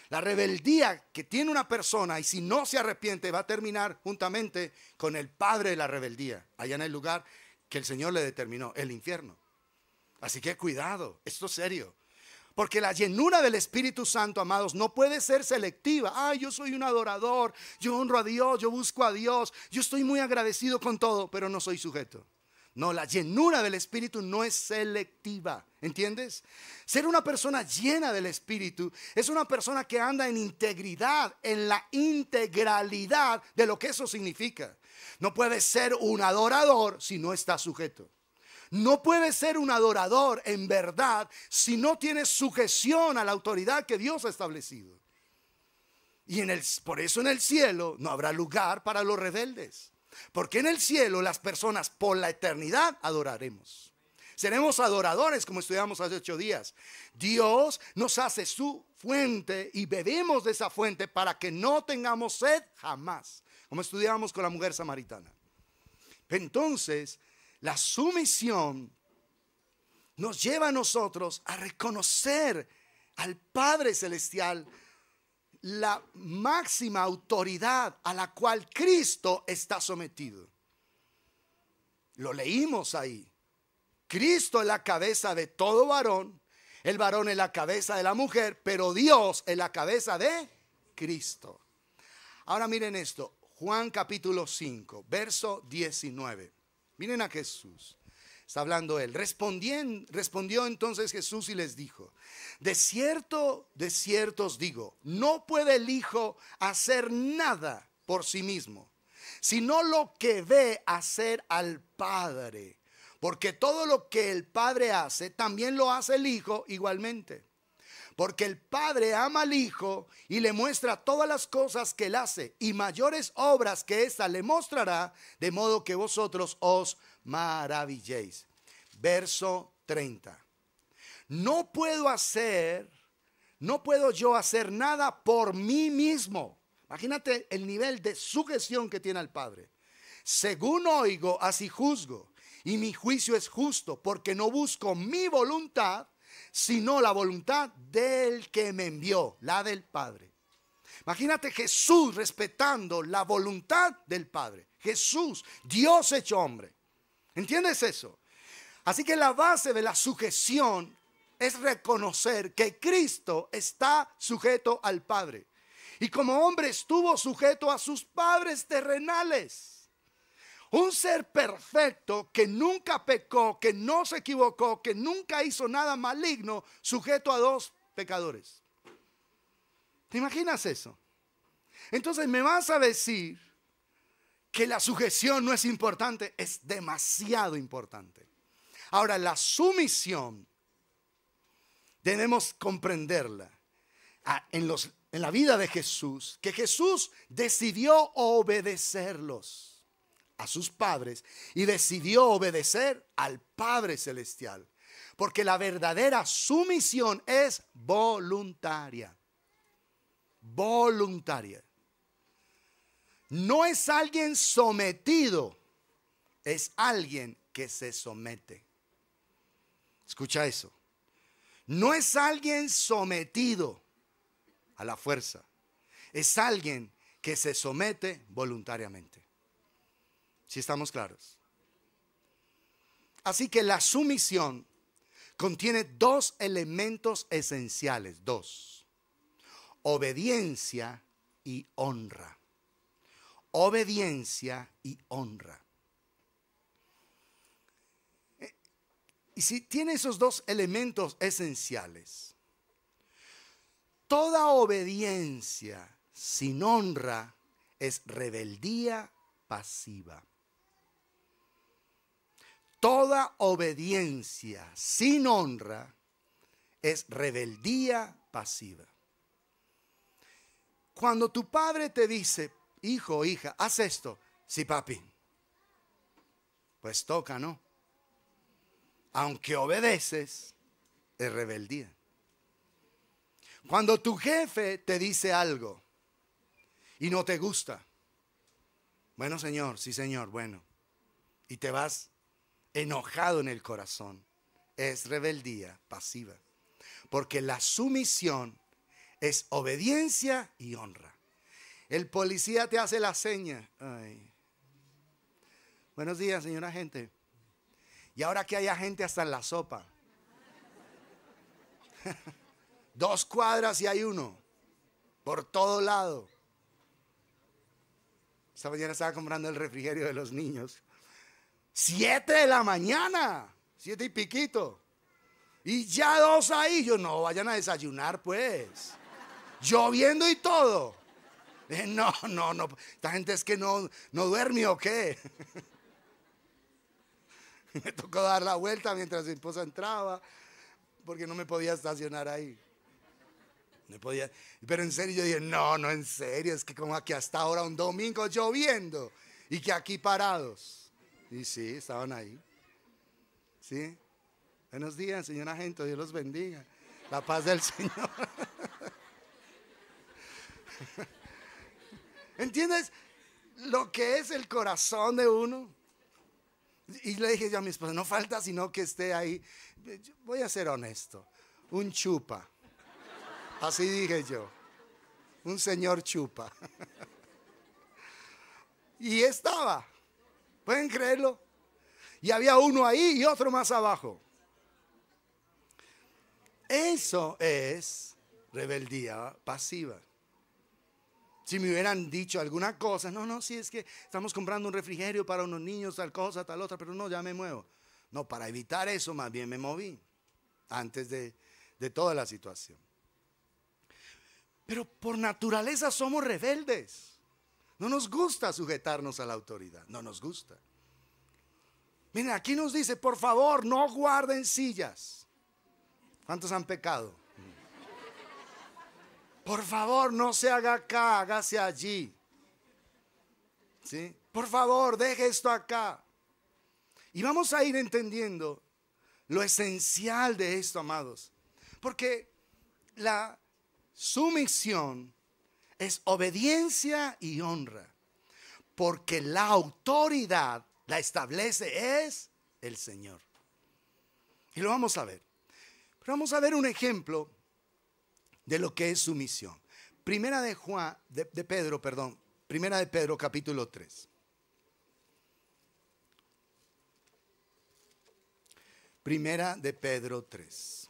La rebeldía que tiene una persona, y si no se arrepiente, va a terminar juntamente con el padre de la rebeldía, allá en el lugar que el Señor le determinó, el infierno. Así que cuidado, esto es serio. Porque la llenura del Espíritu Santo, amados, no puede ser selectiva. Ay, yo soy un adorador, yo honro a Dios, yo busco a Dios, yo estoy muy agradecido con todo, pero no soy sujeto. No, la llenura del Espíritu no es selectiva, ¿entiendes? Ser una persona llena del Espíritu es una persona que anda en integridad, en la integralidad de lo que eso significa. No puede ser un adorador si no está sujeto. No puede ser un adorador en verdad si no tiene sujeción a la autoridad que Dios ha establecido. Y por eso en el cielo no habrá lugar para los rebeldes. Porque en el cielo las personas por la eternidad adoraremos. Seremos adoradores, como estudiamos hace 8 días. Dios nos hace su fuente y bebemos de esa fuente para que no tengamos sed jamás, como estudiamos con la mujer samaritana. Entonces, la sumisión nos lleva a nosotros a reconocer al Padre Celestial, la máxima autoridad a la cual Cristo está sometido. Lo leímos ahí. Cristo es la cabeza de todo varón, el varón es la cabeza de la mujer, pero Dios es la cabeza de Cristo. Ahora miren esto, Juan capítulo 5, verso 19. Miren a Jesús. Está hablando él. Respondió entonces Jesús y les dijo: de cierto os digo, no puede el Hijo hacer nada por sí mismo, sino lo que ve hacer al Padre. Porque todo lo que el Padre hace, también lo hace el Hijo igualmente. Porque el Padre ama al Hijo y le muestra todas las cosas que él hace, y mayores obras que ésta le mostrará, de modo que vosotros os maravilléis. Verso 30. No puedo yo hacer nada por mí mismo. Imagínate el nivel de sujeción que tiene al Padre. Según oigo, así juzgo, y mi juicio es justo, porque no busco mi voluntad, sino la voluntad del que me envió, la del Padre. Imagínate Jesús respetando la voluntad del Padre. Jesús, Dios hecho hombre. ¿Entiendes eso? Así que la base de la sujeción es reconocer que Cristo está sujeto al Padre. Y como hombre estuvo sujeto a sus padres terrenales. Un ser perfecto que nunca pecó, que no se equivocó, que nunca hizo nada maligno, sujeto a 2 pecadores. ¿Te imaginas eso? Entonces me vas a decir que la sujeción no es importante. Es demasiado importante. Ahora, la sumisión debemos comprenderla en la vida de Jesús, que Jesús decidió obedecerlos a sus padres y decidió obedecer al Padre Celestial, porque la verdadera sumisión es voluntaria. Voluntaria. No es alguien sometido, es alguien que se somete. Escucha eso. No es alguien sometido a la fuerza, es alguien que se somete voluntariamente. ¿Sí estamos claros? Así que la sumisión contiene 2 elementos esenciales. 2. Obediencia y honra. Obediencia y honra. Y si tiene esos 2 elementos esenciales, toda obediencia sin honra es rebeldía pasiva. Toda obediencia sin honra es rebeldía pasiva. Cuando tu padre te dice: hijo o hija, haz esto. Sí, papi. Pues toca, ¿no? Aunque obedeces, es rebeldía. Cuando tu jefe te dice algo y no te gusta: bueno, señor, sí, señor, bueno. Y te vas enojado en el corazón, es rebeldía pasiva. Porque la sumisión es obediencia y honra. El policía te hace la seña. Ay. Buenos días, señora agente. Y ahora que hay agente hasta en la sopa. 2 cuadras y hay uno. Por todo lado. Esta mañana estaba comprando el refrigerio de los niños. 7 de la mañana. 7 y piquito. Y ya 2 ahí. Yo, no, vayan a desayunar pues. Lloviendo y todo. No. Esta gente es que no duerme o qué. Me tocó dar la vuelta mientras mi esposa entraba. Porque no me podía estacionar ahí. No podía. Pero en serio yo dije, no, en serio. Es que como aquí hasta ahora un domingo lloviendo. Y que aquí parados. Y sí, estaban ahí. Sí. Buenos días, señor agente. Dios los bendiga. La paz del Señor. ¿Entiendes lo que es el corazón de uno? Y le dije yo a mi esposa, no falta sino que esté ahí. Voy a ser honesto. Un chupa. Así dije yo. Un señor chupa. Y estaba. ¿Pueden creerlo? Y había uno ahí y otro más abajo. Eso es rebeldía pasiva. Si me hubieran dicho alguna cosa, no, si es que estamos comprando un refrigerio para unos niños, tal cosa, tal otra, pero no, ya me muevo. No, para evitar eso más bien me moví antes de toda la situación. Pero por naturaleza somos rebeldes. No nos gusta sujetarnos a la autoridad, no nos gusta. Miren, aquí nos dice, por favor, no guarden sillas. ¿Cuántos han pecado? Por favor, no se haga acá, hágase allí. ¿Sí? Por favor, deje esto acá. Y vamos a ir entendiendo lo esencial de esto, amados. Porque la sumisión es obediencia y honra. Porque la autoridad la establece es el Señor. Y lo vamos a ver. Pero vamos a ver un ejemplo de lo que es sumisión. Primera de Pedro capítulo 3. Primera de Pedro 3.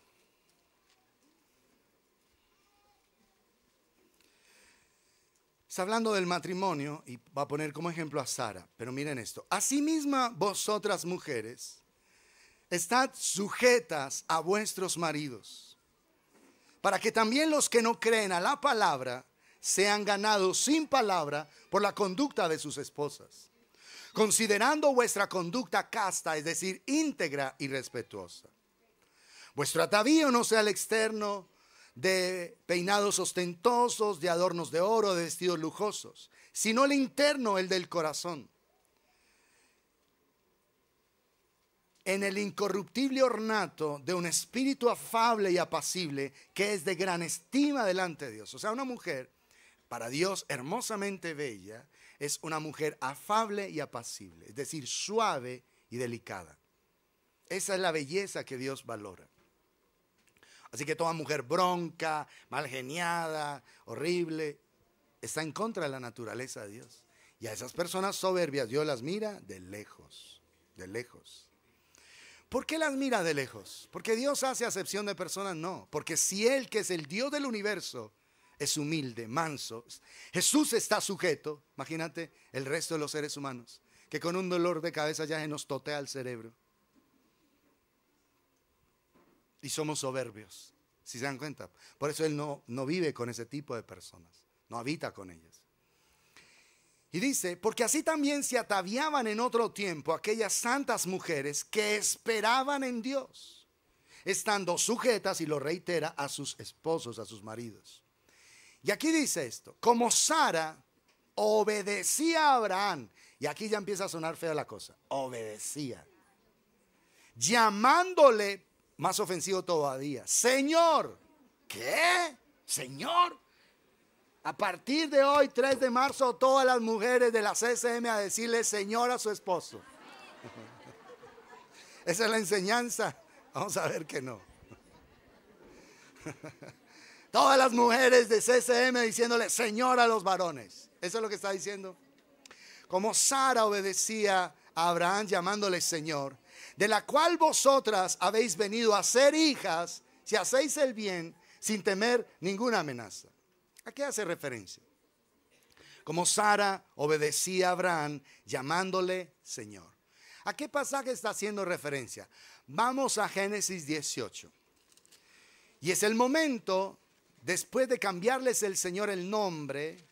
Está hablando del matrimonio y va a poner como ejemplo a Sara. Pero miren esto. Asimismo, vosotras mujeres, estad sujetas a vuestros maridos, para que también los que no creen a la palabra sean ganados sin palabra por la conducta de sus esposas, considerando vuestra conducta casta, es decir, íntegra y respetuosa. Vuestro atavío no sea el externo, de peinados ostentosos, de adornos de oro, de vestidos lujosos, sino el interno, el del corazón, en el incorruptible ornato de un espíritu afable y apacible, que es de gran estima delante de Dios. O sea, una mujer para Dios hermosamente bella es una mujer afable y apacible, es decir, suave y delicada. Esa es la belleza que Dios valora. Así que toda mujer bronca, mal geniada, horrible, está en contra de la naturaleza de Dios. Y a esas personas soberbias Dios las mira de lejos, de lejos. ¿Por qué las mira de lejos? ¿Porque Dios hace acepción de personas? No, porque si Él, que es el Dios del universo, es humilde, manso, Jesús está sujeto, imagínate el resto de los seres humanos, que con un dolor de cabeza ya se nos totea el cerebro. Y somos soberbios, si se dan cuenta. Por eso Él no vive con ese tipo de personas, no habita con ellas. Y dice, porque así también se ataviaban en otro tiempo aquellas santas mujeres que esperaban en Dios, estando sujetas, y lo reitera, a sus esposos, a sus maridos. Y aquí dice esto, como Sara obedecía a Abraham, y aquí ya empieza a sonar fea la cosa, obedecía, llamándole, más ofensivo todavía, Señor. ¿Qué? Señor. A partir de hoy, 3 de marzo, todas las mujeres de la CCM a decirle Señor a su esposo. Esa es la enseñanza Vamos a ver que no. Todas las mujeres de CCM diciéndole Señor a los varones. Eso es lo que está diciendo. Como Sara obedecía a Abraham llamándole Señor, de la cual vosotras habéis venido a ser hijas si hacéis el bien sin temer ninguna amenaza. ¿A qué hace referencia? Como Sara obedecía a Abraham llamándole Señor. ¿A qué pasaje está haciendo referencia? Vamos a Génesis 18. Y es el momento, después de cambiarles el Señor el nombre,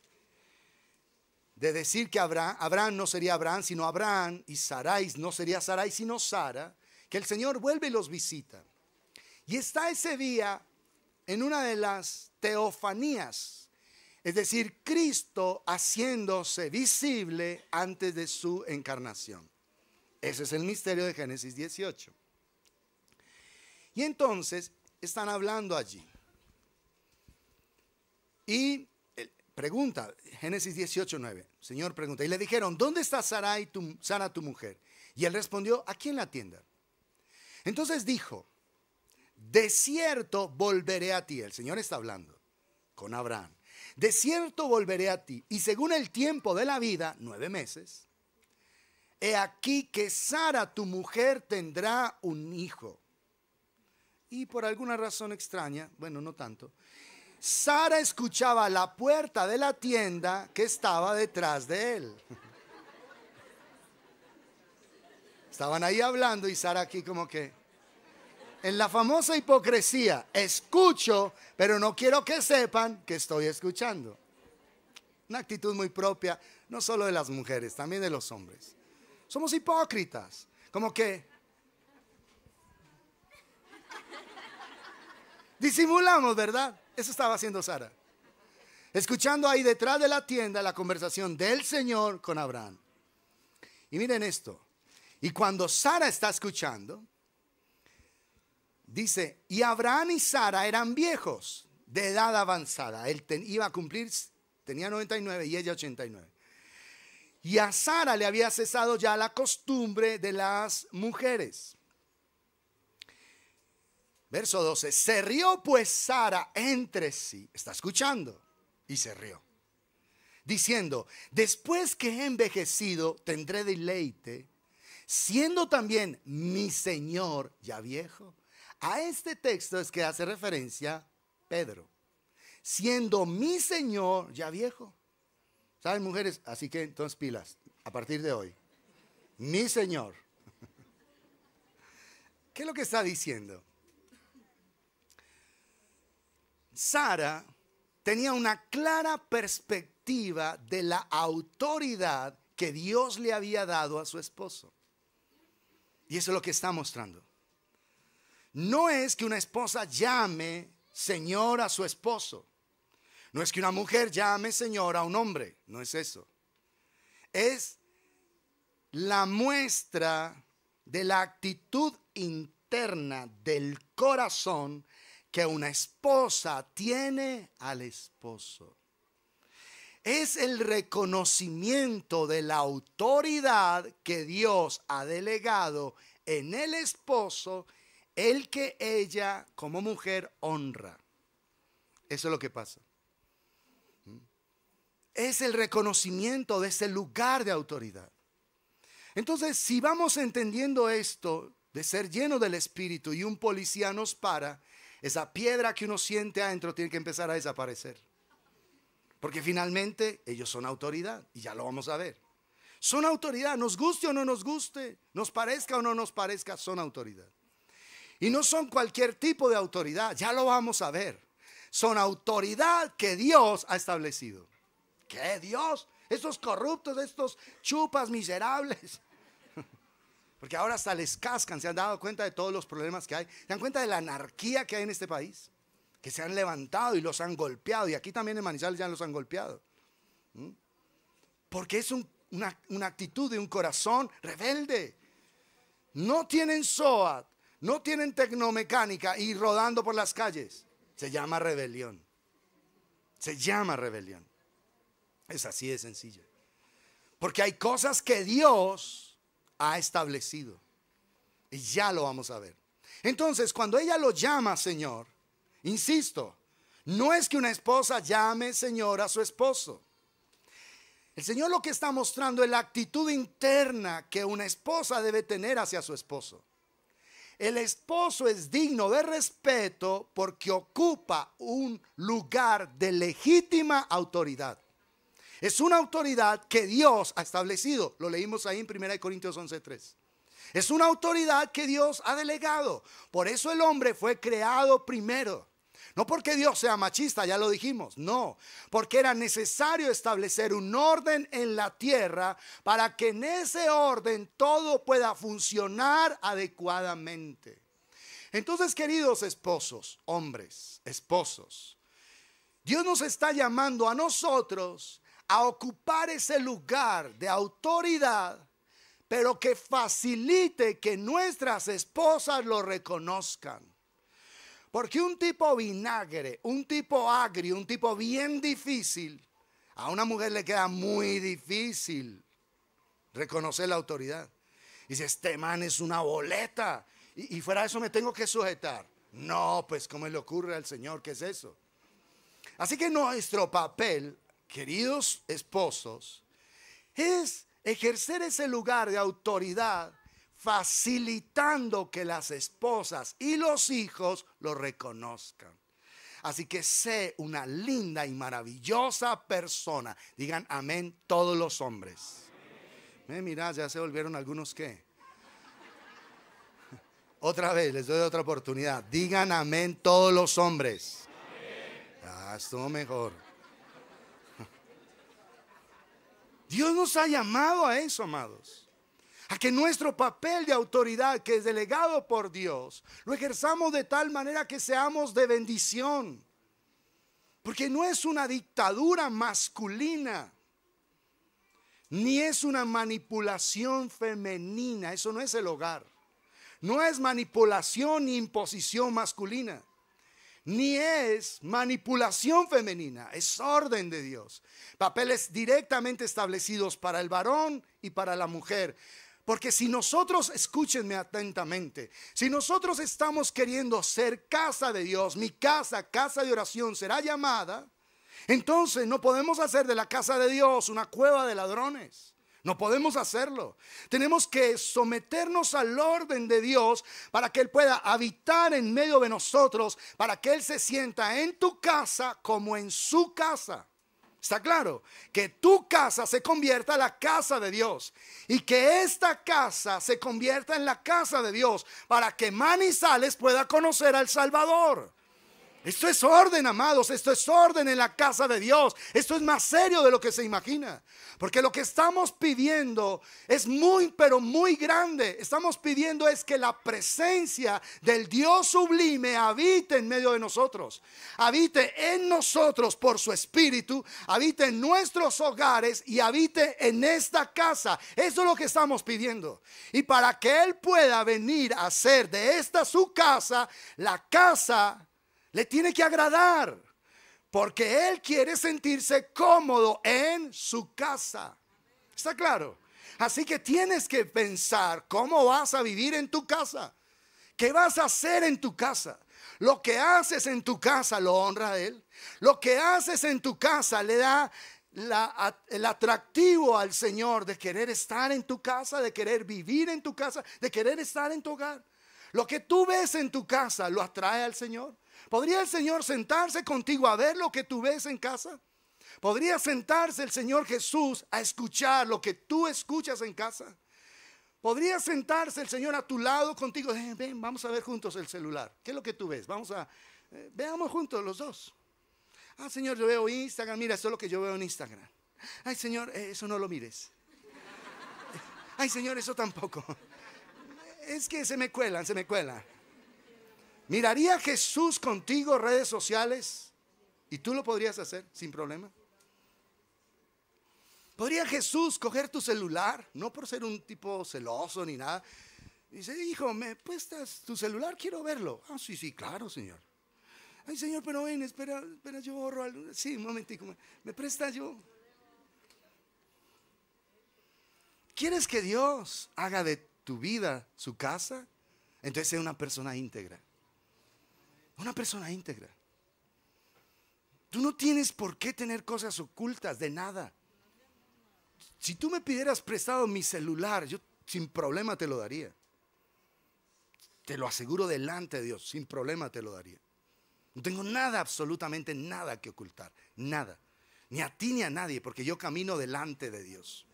de decir que Abraham no sería Abraham sino Abraham, y Sarai no sería Sarai sino Sara, que el Señor vuelve y los visita. Y está ese día en una de las teofanías, es decir, Cristo haciéndose visible antes de su encarnación. Ese es el misterio de Génesis 18. Y entonces están hablando allí. Y pregunta, Génesis 18:9. Señor pregunta, y le dijeron, ¿dónde está Sara tu mujer? Y él respondió, aquí en la tienda. Entonces dijo, de cierto volveré a ti. El Señor está hablando con Abraham. De cierto volveré a ti. Y según el tiempo de la vida, 9 meses, he aquí que Sara tu mujer tendrá un hijo. Y por alguna razón extraña, bueno, no tanto, Sara escuchaba a la puerta de la tienda que estaba detrás de él. Estaban ahí hablando y Sara aquí como que, en la famosa hipocresía, escucho, pero no quiero que sepan que estoy escuchando. Una actitud muy propia, no solo de las mujeres, también de los hombres. Somos hipócritas, como que disimulamos, ¿verdad? Eso estaba haciendo Sara. Escuchando ahí detrás de la tienda la conversación del Señor con Abraham. Y miren esto. Y cuando Sara está escuchando, dice, y Abraham y Sara eran viejos de edad avanzada. Él iba a cumplir, tenía 99 y ella 89. Y a Sara le había cesado ya la costumbre de las mujeres. Verso 12, se rió pues Sara entre sí, está escuchando, y se rió, diciendo, después que he envejecido tendré deleite, siendo también mi Señor ya viejo. A este texto es que hace referencia Pedro, siendo mi Señor ya viejo. ¿Saben, mujeres? Así que entonces pilas, a partir de hoy, mi Señor. ¿Qué es lo que está diciendo? Sara tenía una clara perspectiva de la autoridad que Dios le había dado a su esposo. Y eso es lo que está mostrando. No es que una esposa llame Señor a su esposo. No es que una mujer llame Señor a un hombre. No es eso. Es la muestra de la actitud interna del corazón que una esposa tiene al esposo. Es el reconocimiento de la autoridad que Dios ha delegado en el esposo, el que ella como mujer honra. Eso es lo que pasa. Es el reconocimiento de ese lugar de autoridad. Entonces, si vamos entendiendo esto de ser lleno del Espíritu y un policía nos para, esa piedra que uno siente adentro tiene que empezar a desaparecer. Porque finalmente ellos son autoridad y ya lo vamos a ver. Son autoridad, nos guste o no nos guste, nos parezca o no nos parezca, son autoridad. Y no son cualquier tipo de autoridad, ya lo vamos a ver. Son autoridad que Dios ha establecido. ¿Qué Dios? Estos corruptos, estos chupas miserables. Porque ahora hasta les cascan, se han dado cuenta de todos los problemas que hay. Se dan cuenta de la anarquía que hay en este país. Que se han levantado y los han golpeado. Y aquí también en Manizales ya los han golpeado. Porque es una actitud de un corazón rebelde. No tienen SOAT, no tienen tecnomecánica y rodando por las calles. Se llama rebelión. Se llama rebelión. Es así de sencillo. Porque hay cosas que Dios ha establecido. Y ya lo vamos a ver. Entonces, cuando ella lo llama Señor, insisto, no es que una esposa llame Señor a su esposo. El Señor lo que está mostrando es la actitud interna que una esposa debe tener hacia su esposo. El esposo es digno de respeto porque ocupa un lugar de legítima autoridad. Es una autoridad que Dios ha establecido. Lo leímos ahí en 1 Corintios 11:3. Es una autoridad que Dios ha delegado. Por eso el hombre fue creado primero. No porque Dios sea machista, ya lo dijimos, no, porque era necesario establecer un orden en la tierra para que en ese orden todo pueda funcionar adecuadamente. Entonces, queridos esposos, hombres, esposos, Dios nos está llamando a nosotros a ocupar ese lugar de autoridad, pero que facilite que nuestras esposas lo reconozcan. Porque un tipo vinagre, un tipo agrio, un tipo bien difícil, a una mujer le queda muy difícil reconocer la autoridad. Dice, este man es una boleta y fuera de eso me tengo que sujetar. No, pues ¿cómo le ocurre al Señor? ¿Qué es eso? Así que nuestro papel, queridos esposos, es ejercer ese lugar de autoridad, facilitando que las esposas y los hijos lo reconozcan. Así que sé una linda y maravillosa persona. Digan amén todos los hombres. Mirá, ya se volvieron algunos ¿qué? Otra vez, les doy otra oportunidad. Digan amén todos los hombres. Ah, estuvo mejor. Dios nos ha llamado a eso, amados. A que nuestro papel de autoridad que es delegado por Dios lo ejerzamos de tal manera que seamos de bendición. Porque no es una dictadura masculina, ni es una manipulación femenina. Eso no es el hogar. No es manipulación ni imposición masculina, ni es manipulación femenina. Es orden de Dios. Papeles directamente establecidos para el varón y para la mujer. Porque si nosotros, escúchenme atentamente, si nosotros estamos queriendo ser casa de Dios, mi casa, casa de oración será llamada, entonces no podemos hacer de la casa de Dios una cueva de ladrones. No podemos hacerlo. Tenemos que someternos al orden de Dios para que Él pueda habitar en medio de nosotros, para que Él se sienta en tu casa como en su casa. ¿Está claro? Que tu casa se convierta en la casa de Dios y que esta casa se convierta en la casa de Dios para que Manizales pueda conocer al Salvador. Esto es orden, amados, esto es orden en la casa de Dios. Esto es más serio de lo que se imagina. Porque lo que estamos pidiendo es muy, pero muy grande. Estamos pidiendo es que la presencia del Dios sublime habite en medio de nosotros. Habite en nosotros por su Espíritu, habite en nuestros hogares y habite en esta casa. Eso es lo que estamos pidiendo. Y para que Él pueda venir a hacer de esta su casa, la casa le tiene que agradar, porque Él quiere sentirse cómodo en su casa. ¿Está claro? Así que tienes que pensar cómo vas a vivir en tu casa. ¿Qué vas a hacer en tu casa? Lo que haces en tu casa lo honra a Él. Lo que haces en tu casa le da el atractivo al Señor de querer estar en tu casa, de querer vivir en tu casa, de querer estar en tu hogar. Lo que tú ves en tu casa lo atrae al Señor. ¿Podría el Señor sentarse contigo a ver lo que tú ves en casa? ¿Podría sentarse el Señor Jesús a escuchar lo que tú escuchas en casa? ¿Podría sentarse el Señor a tu lado contigo? Ven, vamos a ver juntos el celular. ¿Qué es lo que tú ves? Veamos juntos los dos. Ah, Señor, yo veo Instagram. Mira, eso es lo que yo veo en Instagram. Ay, Señor, eso no lo mires. Ay, Señor, eso tampoco. Es que se me cuelan. ¿Miraría Jesús contigo redes sociales? ¿Y tú lo podrías hacer sin problema? ¿Podría Jesús coger tu celular? No por ser un tipo celoso ni nada. Dice, hijo, ¿me prestas tu celular? Quiero verlo. Ah, sí, claro, Señor. Ay, Señor, pero ven, espera, yo borro algo. Sí, un momentico. ¿Me prestas yo? ¿Quieres que Dios haga de tu vida su casa? Entonces es una persona íntegra. Una persona íntegra. Tú no tienes por qué tener cosas ocultas de nada. Si tú me pidieras prestado mi celular, yo sin problema te lo daría. Te lo aseguro delante de Dios, sin problema te lo daría. No tengo nada, absolutamente nada que ocultar. Nada. Ni a ti ni a nadie, porque yo camino delante de Dios.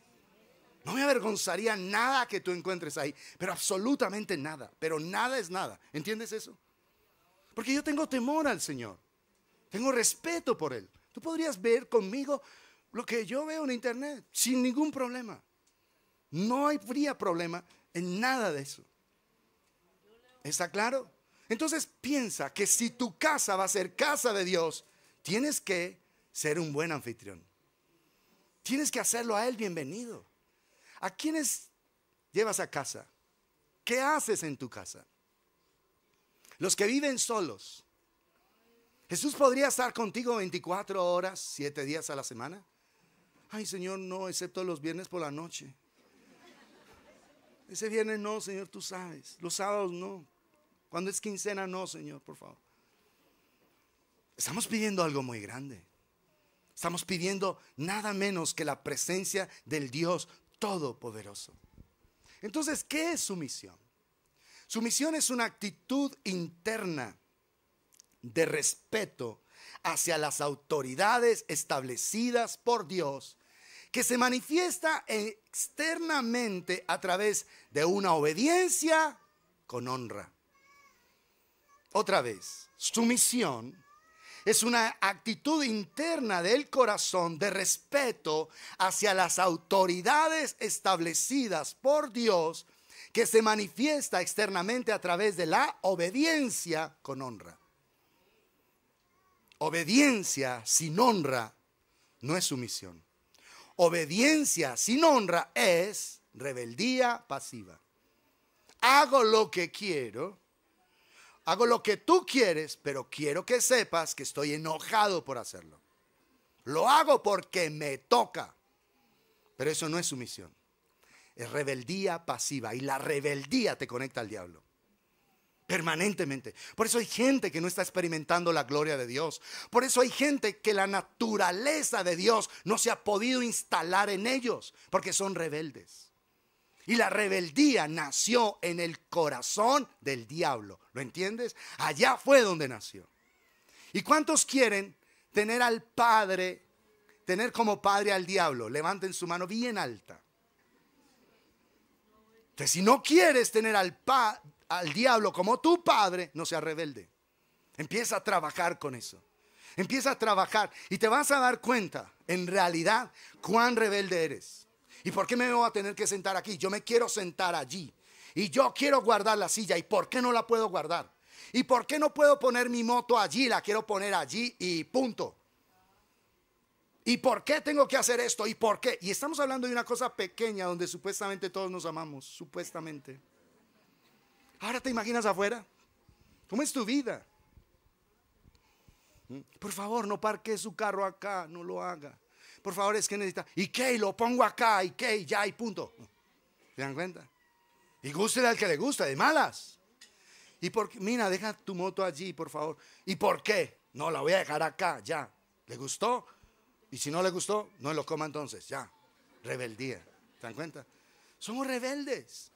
No me avergonzaría nada que tú encuentres ahí, pero absolutamente nada. Pero nada es nada. ¿Entiendes eso? Porque yo tengo temor al Señor. Tengo respeto por Él. Tú podrías ver conmigo lo que yo veo en internet sin ningún problema. No habría problema en nada de eso. ¿Está claro? Entonces piensa que si tu casa va a ser casa de Dios, tienes que ser un buen anfitrión. Tienes que hacerlo a Él bienvenido. ¿A quiénes llevas a casa? ¿Qué haces en tu casa? Los que viven solos. Jesús podría estar contigo 24 horas, 7 días a la semana. Ay, Señor, no, excepto los viernes por la noche. Ese viernes no, Señor, tú sabes. Los sábados no. Cuando es quincena no, Señor, por favor. Estamos pidiendo algo muy grande. Estamos pidiendo nada menos que la presencia del Dios Todopoderoso. Entonces, ¿qué es su misión? Su misión es una actitud interna de respeto hacia las autoridades establecidas por Dios, que se manifiesta externamente a través de una obediencia con honra. Otra vez, su misión es una actitud interna del corazón de respeto hacia las autoridades establecidas por Dios, que se manifiesta externamente a través de la obediencia con honra. Obediencia sin honra no es sumisión. Obediencia sin honra es rebeldía pasiva. Hago lo que quiero, hago lo que tú quieres, pero quiero que sepas que estoy enojado por hacerlo. Lo hago porque me toca, pero eso no es sumisión. Es rebeldía pasiva, y la rebeldía te conecta al diablo. Permanentemente. Por eso hay gente que no está experimentando la gloria de Dios. Por eso hay gente que la naturaleza de Dios no se ha podido instalar en ellos, porque son rebeldes. Y la rebeldía nació en el corazón del diablo. ¿Lo entiendes? Allá fue donde nació. ¿Y cuántos quieren tener al padre, tener como padre al diablo? Levanten su mano bien alta. Entonces, si no quieres tener al diablo como tu padre, no seas rebelde. Empieza a trabajar con eso. Empieza a trabajar y te vas a dar cuenta, en realidad, cuán rebelde eres. ¿Y por qué me voy a tener que sentar aquí? Yo me quiero sentar allí. Y yo quiero guardar la silla. ¿Y por qué no la puedo guardar? ¿Y por qué no puedo poner mi moto allí? La quiero poner allí y punto. ¿Y por qué tengo que hacer esto? ¿Y por qué? Y estamos hablando de una cosa pequeña donde supuestamente todos nos amamos. Supuestamente. Ahora te imaginas afuera. ¿Cómo es tu vida? Por favor, no parque su carro acá. No lo haga. Por favor, es que necesita. ¿Y qué? Lo pongo acá. ¿Y qué? Y ya, y punto. ¿Se dan cuenta? Y gústele al que le gusta, de malas. ¿Y por qué? Mira, deja tu moto allí, por favor. ¿Y por qué? No, la voy a dejar acá, ya. ¿Le gustó? Y si no le gustó, no lo coma entonces, ya. Rebeldía. ¿Se dan cuenta? Somos rebeldes.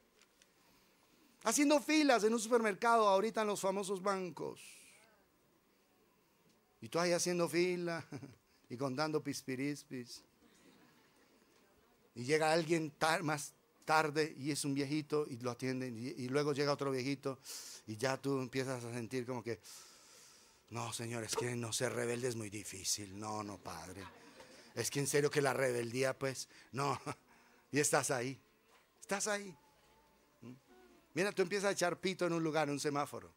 Haciendo filas en un supermercado, ahorita en los famosos bancos. Y tú ahí haciendo fila y contando pispirispis. Y llega alguien más tarde y es un viejito y lo atienden. Y luego llega otro viejito y ya tú empiezas a sentir como que, no, señor, es que no ser rebelde es muy difícil. No, no, padre. Es que en serio que la rebeldía, pues, no. Y estás ahí. Estás ahí. Mira, tú empiezas a echar pito en un lugar, en un semáforo.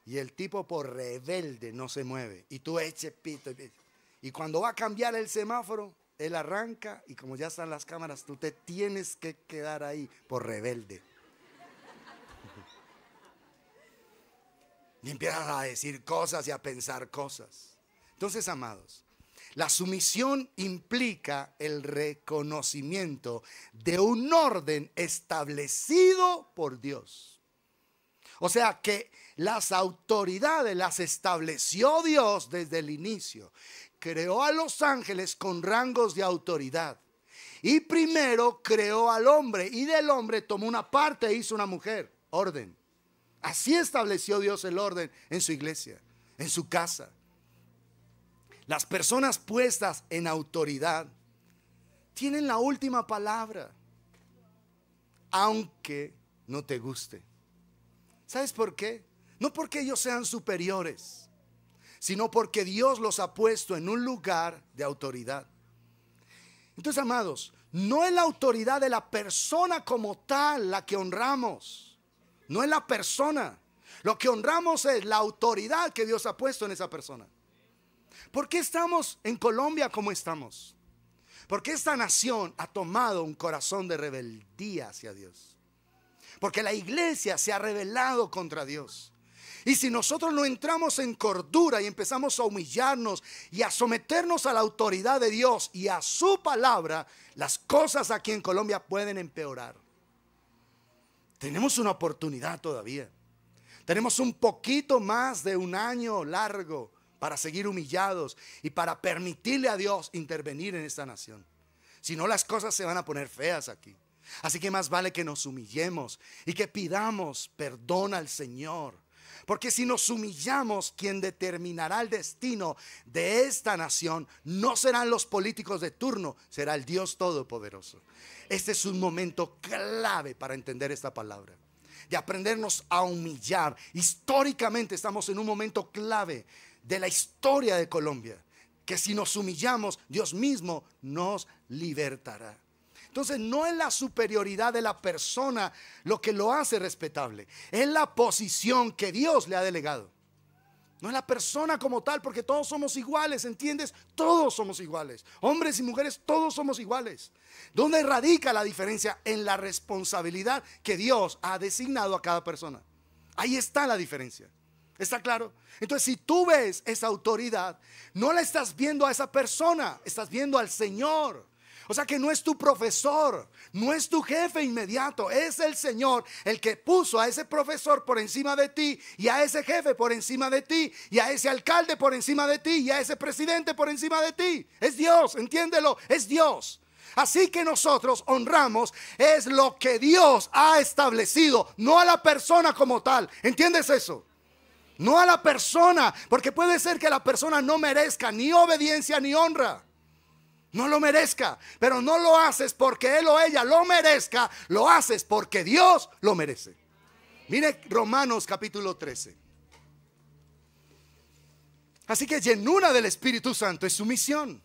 Y el tipo por rebelde no se mueve. Y tú eches pito. Y cuando va a cambiar el semáforo, él arranca. Y como ya están las cámaras, tú te tienes que quedar ahí por rebelde. Y empiezas a decir cosas y a pensar cosas. Entonces, amados, la sumisión implica el reconocimiento de un orden establecido por Dios. O sea que las autoridades las estableció Dios desde el inicio. Creó a los ángeles con rangos de autoridad. Y primero creó al hombre, y del hombre tomó una parte e hizo una mujer. Orden. Así estableció Dios el orden en su iglesia, en su casa. Las personas puestas en autoridad tienen la última palabra, aunque no te guste. ¿Sabes por qué? No porque ellos sean superiores, sino porque Dios los ha puesto en un lugar de autoridad. Entonces, amados, no es la autoridad de la persona como tal la que honramos. No es la persona. Lo que honramos es la autoridad que Dios ha puesto en esa persona. ¿Por qué estamos en Colombia como estamos? Porque esta nación ha tomado un corazón de rebeldía hacia Dios. Porque la iglesia se ha rebelado contra Dios. Y si nosotros no entramos en cordura y empezamos a humillarnos y a someternos a la autoridad de Dios y a su palabra, las cosas aquí en Colombia pueden empeorar. Tenemos una oportunidad todavía. Tenemos un poquito más de un año largo para seguir humillados y para permitirle a Dios intervenir en esta nación. Si no, las cosas se van a poner feas aquí. Así que más vale que nos humillemos y que pidamos perdón al Señor. Porque si nos humillamos, quien determinará el destino de esta nación no serán los políticos de turno, será el Dios Todopoderoso. Este es un momento clave para entender esta palabra, de aprendernos a humillar. Históricamente estamos en un momento clave de la historia de Colombia, que si nos humillamos, Dios mismo nos libertará. Entonces no es la superioridad de la persona lo que lo hace respetable, es la posición que Dios le ha delegado. No es la persona como tal, porque todos somos iguales, ¿entiendes? Todos somos iguales, hombres y mujeres, todos somos iguales. ¿Dónde radica la diferencia? En la responsabilidad que Dios ha designado a cada persona. Ahí está la diferencia. ¿Está claro? Entonces, si tú ves esa autoridad, no la estás viendo a esa persona, estás viendo al Señor. O sea que no es tu profesor, no es tu jefe inmediato, es el Señor el que puso a ese profesor por encima de ti, y a ese jefe por encima de ti, y a ese alcalde por encima de ti, y a ese presidente por encima de ti. Es Dios, entiéndelo, es Dios. Así que nosotros honramos es lo que Dios ha establecido, no a la persona como tal. ¿Entiendes eso? No a la persona, porque puede ser que la persona no merezca ni obediencia ni honra. No lo merezca, pero no lo haces porque él o ella lo merezca, lo haces porque Dios lo merece. Mire Romanos capítulo 13. Así que llenura del Espíritu Santo es su misión.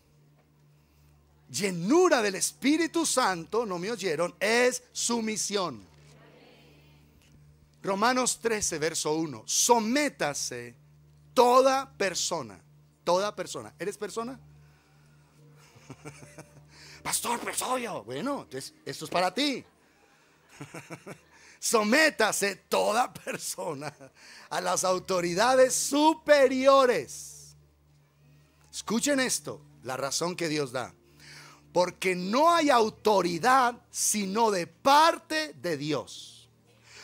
Llenura del Espíritu Santo, no me oyeron, es su misión. Romanos 13, verso 1. Sométase toda persona. Toda persona. ¿Eres persona? Pastor, pero soy yo. Bueno, entonces esto es para ti. Sométase toda persona a las autoridades superiores. Escuchen esto, la razón que Dios da. Porque no hay autoridad sino de parte de Dios.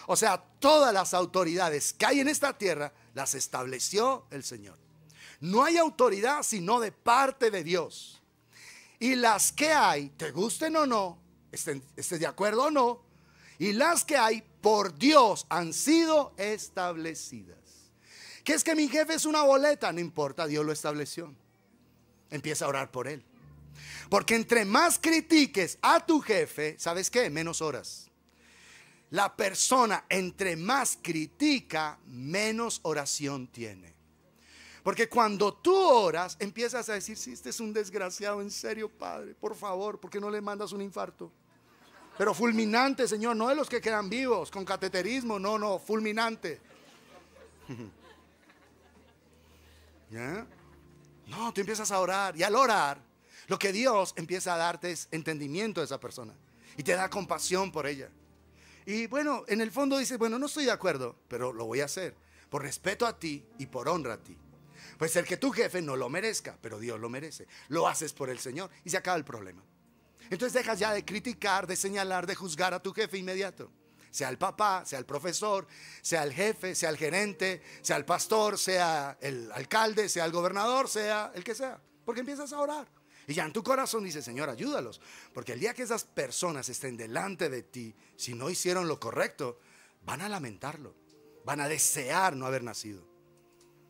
O sea, todas las autoridades que hay en esta tierra las estableció el Señor. No hay autoridad sino de parte de Dios. Y las que hay, te gusten o no, estés de acuerdo o no, y las que hay por Dios han sido establecidas. ¿Qué es que mi jefe es una boleta? No importa, Dios lo estableció. Empieza a orar por él. Porque entre más critiques a tu jefe, ¿sabes qué? Menos horas. La persona entre más critica, menos oración tiene. Porque cuando tú oras, empiezas a decir, sí, este es un desgraciado, en serio, Padre, por favor, ¿por qué no le mandas un infarto? Pero fulminante, Señor, no de los que quedan vivos, con cateterismo, no, fulminante. ¿Ya? No, tú empiezas a orar, y al orar, lo que Dios empieza a darte es entendimiento de esa persona, y te da compasión por ella. Y bueno, en el fondo dices, bueno, no estoy de acuerdo, pero lo voy a hacer, por respeto a ti y por honra a ti. Puede ser que tu jefe no lo merezca, pero Dios lo merece. Lo haces por el Señor y se acaba el problema. Entonces dejas ya de criticar, de señalar, de juzgar a tu jefe inmediato. sea el papá, sea el profesor, sea el jefe, sea el gerente, sea el pastor, sea el alcalde, sea el gobernador, sea el que sea. Porque empiezas a orar. Y ya en tu corazón dices, Señor, ayúdalos. Porque el día que esas personas estén delante de ti, si no hicieron lo correcto, van a lamentarlo. Van a desear no haber nacido.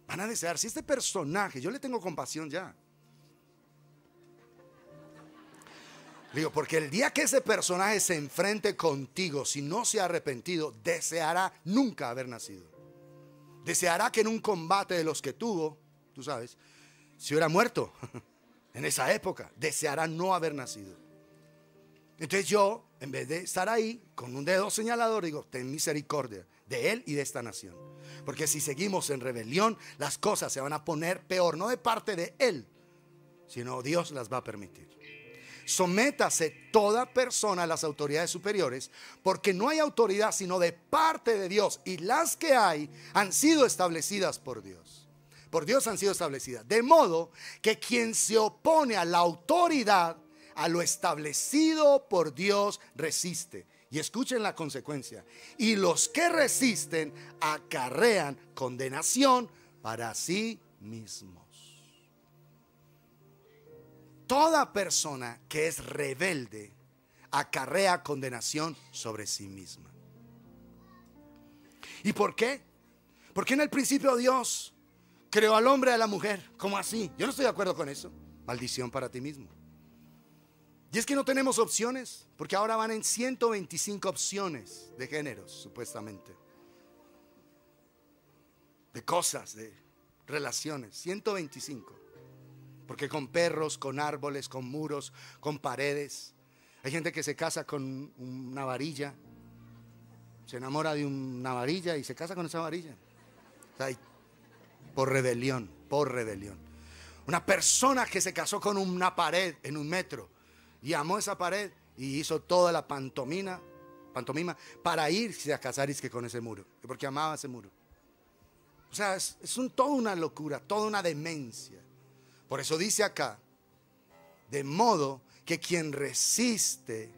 Van a desear, si este personaje, yo le tengo compasión ya. Digo, porque el día que ese personaje se enfrente contigo, si no se ha arrepentido, deseará nunca haber nacido. Deseará que en un combate de los que tuvo, tú sabes, si hubiera muerto en esa época, deseará no haber nacido. Entonces yo, en vez de estar ahí con un dedo señalador, digo, ten misericordia de él y de esta nación. Porque si seguimos en rebelión, las cosas se van a poner peor, no de parte de él, sino Dios las va a permitir. Sométase toda persona a las autoridades superiores, porque no hay autoridad sino de parte de Dios, y las que hay han sido establecidas por Dios. Por Dios han sido establecidas. De modo que quien se opone a la autoridad, a lo establecido por Dios, resiste. Y escuchen la consecuencia. Y los que resisten acarrean condenación para sí mismos. Toda persona que es rebelde acarrea condenación sobre sí misma. ¿Y por qué? Porque en el principio Dios creó al hombre y a la mujer. ¿Cómo así? Yo no estoy de acuerdo con eso. Maldición para ti mismo. Y es que no tenemos opciones, porque ahora van en 125 opciones de géneros, supuestamente. De cosas, de relaciones, 125. Porque con perros, con árboles, con muros, con paredes. Hay gente que se casa con una varilla. Se enamora de una varilla y se casa con esa varilla. O sea, por rebelión, por rebelión. Una persona que se casó con una pared en un metro y amó esa pared y hizo toda la pantomima para irse a casar y es que con ese muro, porque amaba ese muro. O sea, es toda una locura, toda una demencia. Por eso dice acá, de modo que quien resiste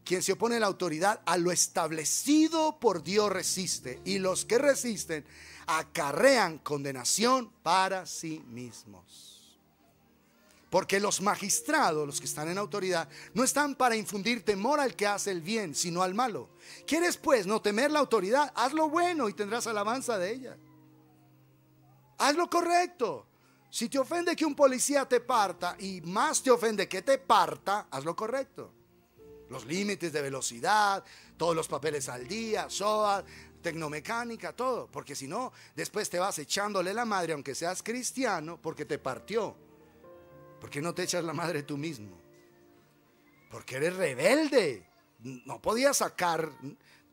quien se opone a la autoridad, a lo establecido por Dios resiste, y los que resisten acarrean condenación para sí mismos. Porque los magistrados, los que están en autoridad, no están para infundir temor al que hace el bien, sino al malo. ¿Quieres pues no temer la autoridad? Haz lo bueno y tendrás alabanza de ella. Haz lo correcto. Si te ofende que un policía te parta y más te ofende que te parta, haz lo correcto. Los límites de velocidad, todos los papeles al día, SOA, tecnomecánica, todo. Porque si no, después te vas echándole la madre, aunque seas cristiano, porque te partió. ¿Por qué no te echas la madre tú mismo? Porque eres rebelde. No podías sacar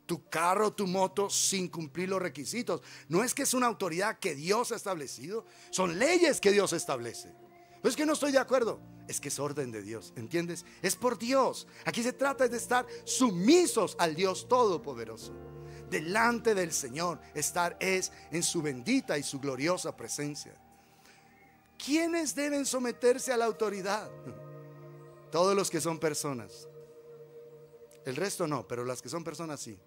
tu carro, tu moto sin cumplir los requisitos. No es que es una autoridad que Dios ha establecido, son leyes que Dios establece. No es que no estoy de acuerdo, es que es orden de Dios, ¿entiendes? Es por Dios. Aquí se trata de estar sumisos al Dios Todopoderoso. Delante del Señor, estar es en su bendita y su gloriosa presencia. ¿Quiénes deben someterse a la autoridad? Todos los que son personas. El resto no, pero las que son personas sí.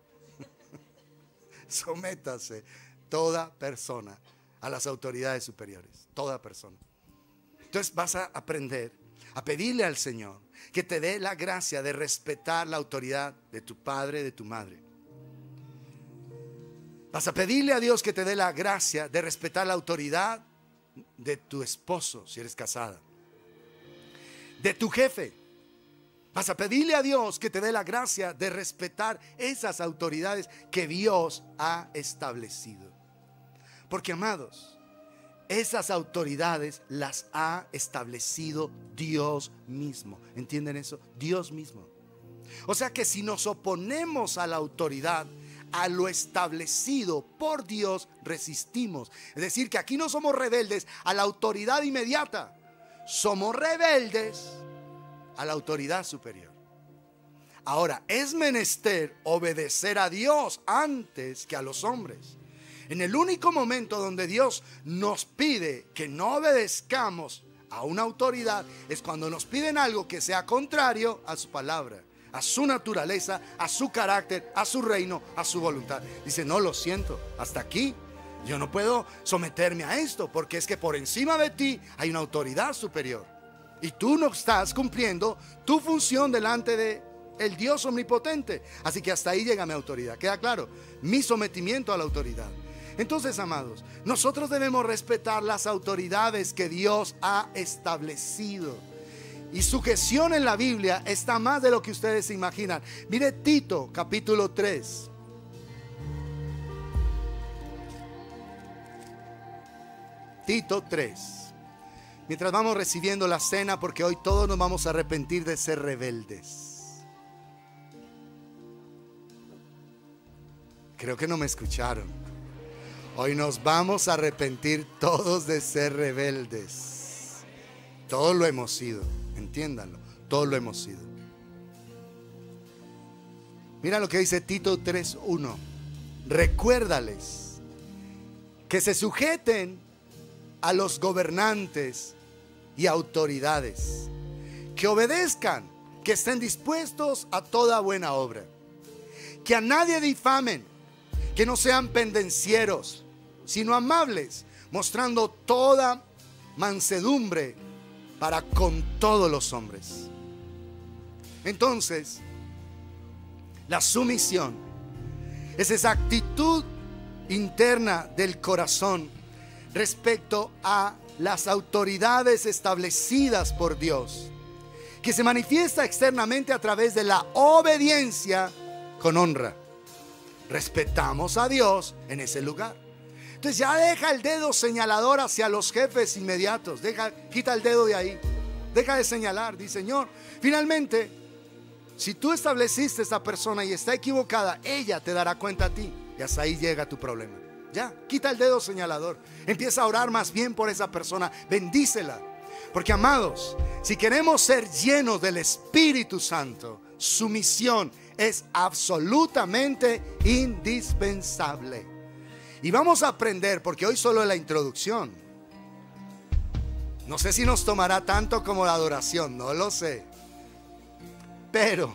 Sométase toda persona a las autoridades superiores, toda persona. Entonces vas a aprender a pedirle al Señor que te dé la gracia de respetar la autoridad de tu padre, de tu madre. Vas a pedirle a Dios que te dé la gracia de respetar la autoridad de tu esposo, si eres casada, de tu jefe. Vas a pedirle a Dios que te dé la gracia de respetar esas autoridades que Dios ha establecido. Porque, amados, esas autoridades las ha establecido Dios mismo. ¿Entienden eso? Dios mismo. O sea que si nos oponemos a la autoridad, a lo establecido por Dios, resistimos. Es decir, que aquí no somos rebeldes a la autoridad inmediata, somos rebeldes a la autoridad superior. Ahora, es menester obedecer a Dios antes que a los hombres. En el único momento donde Dios nos pide que no obedezcamos a una autoridad es cuando nos piden algo que sea contrario a su palabra, a su naturaleza, a su carácter, a su reino, a su voluntad. Dice, no, lo siento, hasta aquí. Yo no puedo someterme a esto, porque es que por encima de ti hay una autoridad superior. Y tú no estás cumpliendo tu función delante de el Dios omnipotente. Así que hasta ahí llega mi autoridad. ¿Queda claro? Mi sometimiento a la autoridad. Entonces, amados, nosotros debemos respetar las autoridades que Dios ha establecido. Y sujeción en la Biblia está más de lo que ustedes se imaginan. Mire Tito, capítulo 3. Tito 3. Mientras vamos recibiendo la cena, porque hoy todos nos vamos a arrepentir de ser rebeldes. Creo que no me escucharon. Hoy nos vamos a arrepentir todos de ser rebeldes. Todos lo hemos sido, entiéndanlo, todos lo hemos sido. Mira lo que dice Tito 3:1. Recuérdales que se sujeten a los gobernantes y autoridades, que obedezcan, que estén dispuestos a toda buena obra, que a nadie difamen, que no sean pendencieros, sino amables, mostrando toda mansedumbre para con todos los hombres. Entonces, la sumisión es esa actitud interna del corazón respecto a las autoridades establecidas por Dios, que se manifiesta externamente a través de la obediencia con honra. Respetamos a Dios en ese lugar. Entonces ya deja el dedo señalador hacia los jefes inmediatos. Quita el dedo de ahí. Deja de señalar. Dice, Señor, finalmente, si tú estableciste a esta persona y está equivocada, ella te dará cuenta a ti. Y hasta ahí llega tu problema. Ya, quita el dedo señalador. Empieza a orar más bien por esa persona. Bendícela. Porque, amados, si queremos ser llenos del Espíritu Santo, sumisión es absolutamente indispensable. Y vamos a aprender, porque hoy solo es la introducción. No sé si nos tomará tanto como la adoración, no lo sé. Pero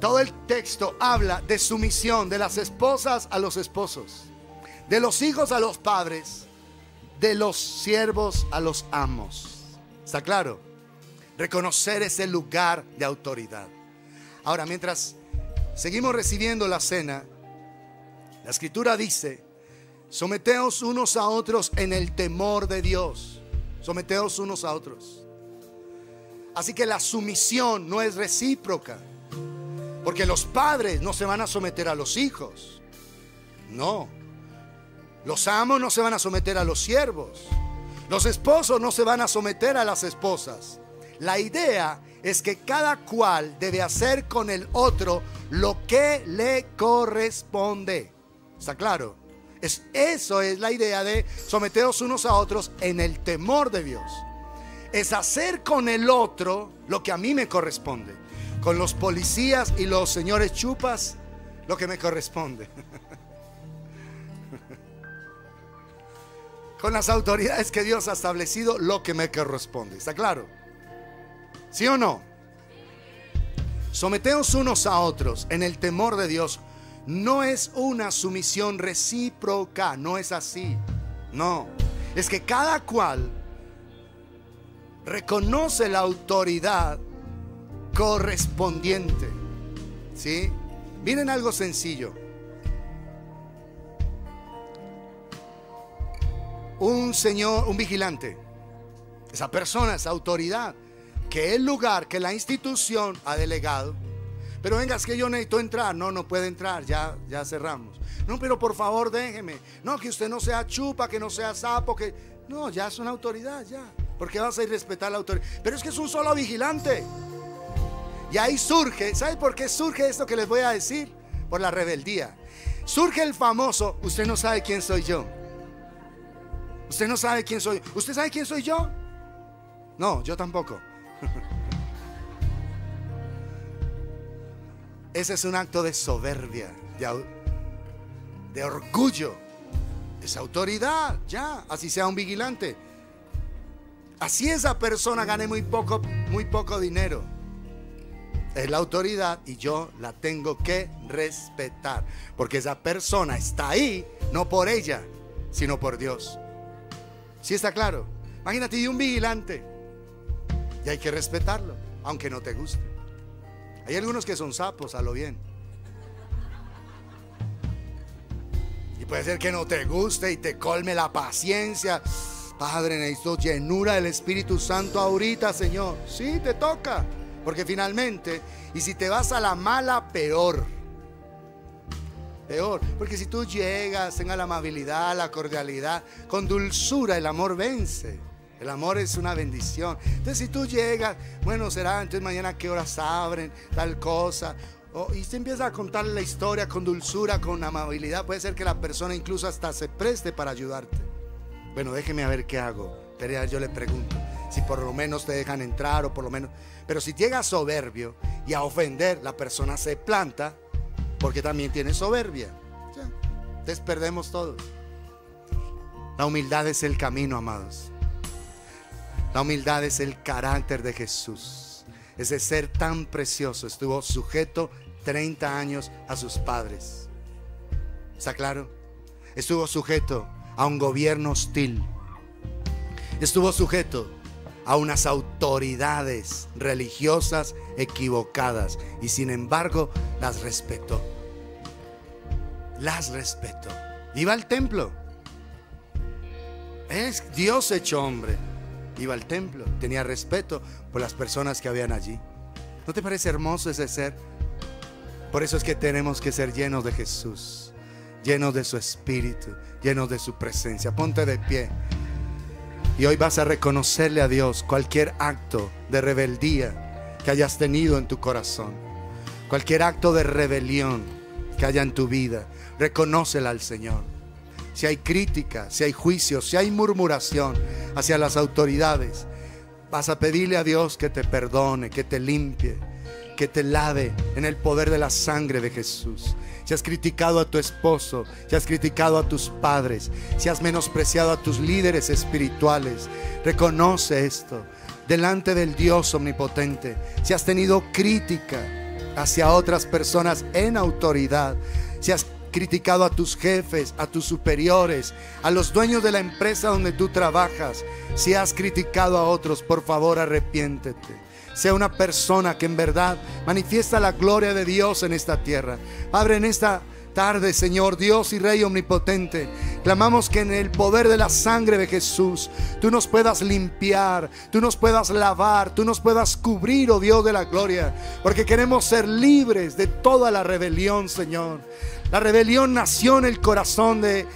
todo el texto habla de sumisión de las esposas a los esposos, de los hijos a los padres, de los siervos a los amos. ¿Está claro? Reconocer ese lugar de autoridad. Ahora, mientras seguimos recibiendo la cena, la Escritura dice, someteos unos a otros en el temor de Dios. Someteos unos a otros. Así que la sumisión no es recíproca, porque los padres no se van a someter a los hijos. No. Los amos no se van a someter a los siervos. Los esposos no se van a someter a las esposas. La idea es que cada cual debe hacer con el otro lo que le corresponde. ¿Está claro? Eso es la idea de someteos unos a otros en el temor de Dios. Es hacer con el otro lo que a mí me corresponde. Con los policías y los señores chupas, lo que me corresponde. Con las autoridades que Dios ha establecido, lo que me corresponde. ¿Está claro? ¿Sí o no? Someteos unos a otros en el temor de Dios. No es una sumisión recíproca, no es así. No, es que cada cual reconoce la autoridad correspondiente. ¿Sí? Miren algo sencillo. Un señor, un vigilante, esa persona, esa autoridad, que el lugar, que la institución ha delegado. Pero venga, es que yo necesito entrar. No, no puede entrar, ya cerramos. No, pero por favor déjeme. No, que usted no sea chupa, que no sea sapo, que... No, ya es una autoridad, ya. ¿Por qué vas a ir a respetar la autoridad? Pero es que es un solo vigilante. Y ahí surge, ¿sabe por qué surge esto que les voy a decir? Por la rebeldía. Surge el famoso, usted no sabe quién soy yo. Usted no sabe quién soy. ¿Usted sabe quién soy yo? No, yo tampoco. Ese es un acto de soberbia, de orgullo. Es autoridad, ya, así sea un vigilante. Así esa persona gane muy poco dinero. es la autoridad y yo la tengo que respetar, porque esa persona está ahí no por ella, sino por Dios. ¿Sí está claro? Imagínate de un vigilante y hay que respetarlo, aunque no te guste. Hay algunos que son sapos, a lo bien, y puede ser que no te guste y te colme la paciencia. Padre, necesito llenura del Espíritu Santo ahorita, Señor. Sí, te toca, porque finalmente, y si te vas a la mala, peor. Peor, porque si tú llegas, tenga la amabilidad, la cordialidad, con dulzura, el amor vence. El amor es una bendición. Entonces si tú llegas, bueno, será, entonces mañana a qué horas abren, tal cosa. Y se empieza a contar la historia con dulzura, con amabilidad. Puede ser que la persona incluso hasta se preste para ayudarte. Bueno, déjeme a ver qué hago. Pero yo le pregunto si por lo menos te dejan entrar o por lo menos. Pero si llega soberbio y a ofender, la persona se planta porque también tiene soberbia. Entonces perdemos todos. La humildad es el camino, amados. La humildad es el carácter de Jesús. Ese ser tan precioso estuvo sujeto 30 años a sus padres. ¿Está claro? Estuvo sujeto a un gobierno hostil. Estuvo sujeto a unas autoridades religiosas equivocadas y sin embargo las respetó. Las respetó. Iba al templo. Es Dios hecho hombre. Iba al templo, tenía respeto por las personas que habían allí. ¿No te parece hermoso ese ser? Por eso es que tenemos que ser llenos de Jesús, llenos de su Espíritu, llenos de su presencia. Ponte de pie y hoy vas a reconocerle a Dios cualquier acto de rebeldía que hayas tenido en tu corazón, cualquier acto de rebelión que haya en tu vida. Reconócela al Señor. Si hay crítica, si hay juicio, si hay murmuración hacia las autoridades, vas a pedirle a Dios que te perdone, que te limpie, que te lave en el poder de la sangre de Jesús. Si has criticado a tu esposo, si has criticado a tus padres, si has menospreciado a tus líderes espirituales, reconoce esto delante del Dios omnipotente. Si has tenido crítica hacia otras personas en autoridad, si has criticado a tus jefes, a tus superiores, a los dueños de la empresa donde tú trabajas, si has criticado a otros, por favor arrepiéntete. Sea una persona que en verdad manifiesta la gloria de Dios en esta tierra. Padre, en esta tarde, Señor, Dios y Rey omnipotente, clamamos que en el poder de la sangre de Jesús tú nos puedas limpiar, tú nos puedas lavar, tú nos puedas cubrir, oh Dios de la gloria, porque queremos ser libres de toda la rebelión, Señor. La rebelión nació en el corazón de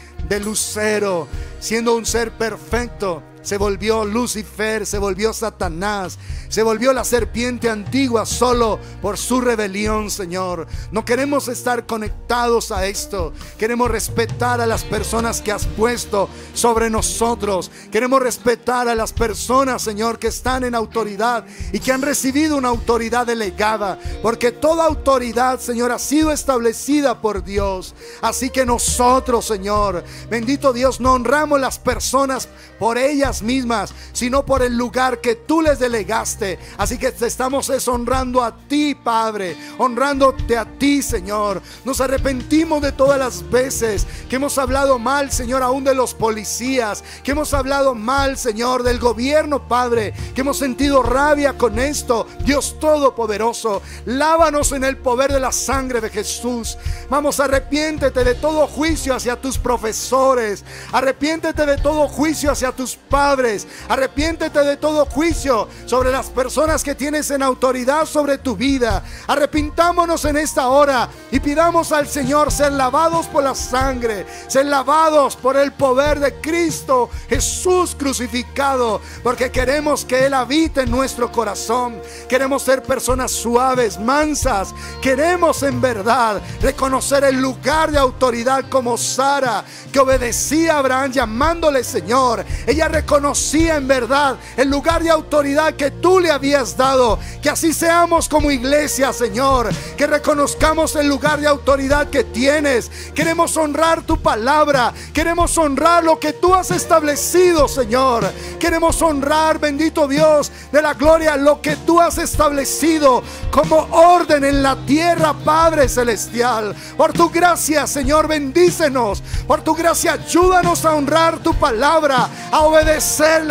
Lucero, siendo un ser perfecto. Se volvió Lucifer, se volvió Satanás, se volvió la serpiente antigua solo por su rebelión, Señor. No queremos estar conectados a esto. Queremos respetar a las personas que has puesto sobre nosotros. Queremos respetar a las personas, Señor, que están en autoridad y que han recibido una autoridad delegada, porque toda autoridad, Señor, ha sido establecida por Dios. Así que nosotros, Señor, bendito Dios, no honramos las personas por ellas mismas, sino por el lugar que tú les delegaste. Así que te estamos honrando a ti, Padre, honrándote a ti, Señor. Nos arrepentimos de todas las veces que hemos hablado mal, Señor, aún de los policías, que hemos hablado mal, Señor, del gobierno, Padre, que hemos sentido rabia con esto. Dios Todopoderoso, lávanos en el poder de la sangre de Jesús. Vamos, arrepiéntete de todo juicio hacia tus profesores, arrepiéntete de todo juicio hacia tus padres, arrepiéntete de todo juicio sobre las personas que tienes en autoridad sobre tu vida. Arrepintámonos en esta hora y pidamos al Señor ser lavados por la sangre, ser lavados por el poder de Cristo Jesús crucificado, porque queremos que Él habite en nuestro corazón. Queremos ser personas suaves, mansas. Queremos en verdad reconocer el lugar de autoridad como Sara, que obedecía a Abraham llamándole Señor. Ella reconocía en verdad el lugar de autoridad que tú le habías dado. Que así seamos como iglesia, Señor, que reconozcamos el lugar de autoridad que tienes. Queremos honrar tu palabra, queremos honrar lo que tú has establecido, Señor. Queremos honrar, bendito Dios de la gloria, lo que tú has establecido como orden en la tierra, Padre celestial. Por tu gracia, Señor, bendícenos. Por tu gracia, ayúdanos a honrar tu palabra, a obedecerla,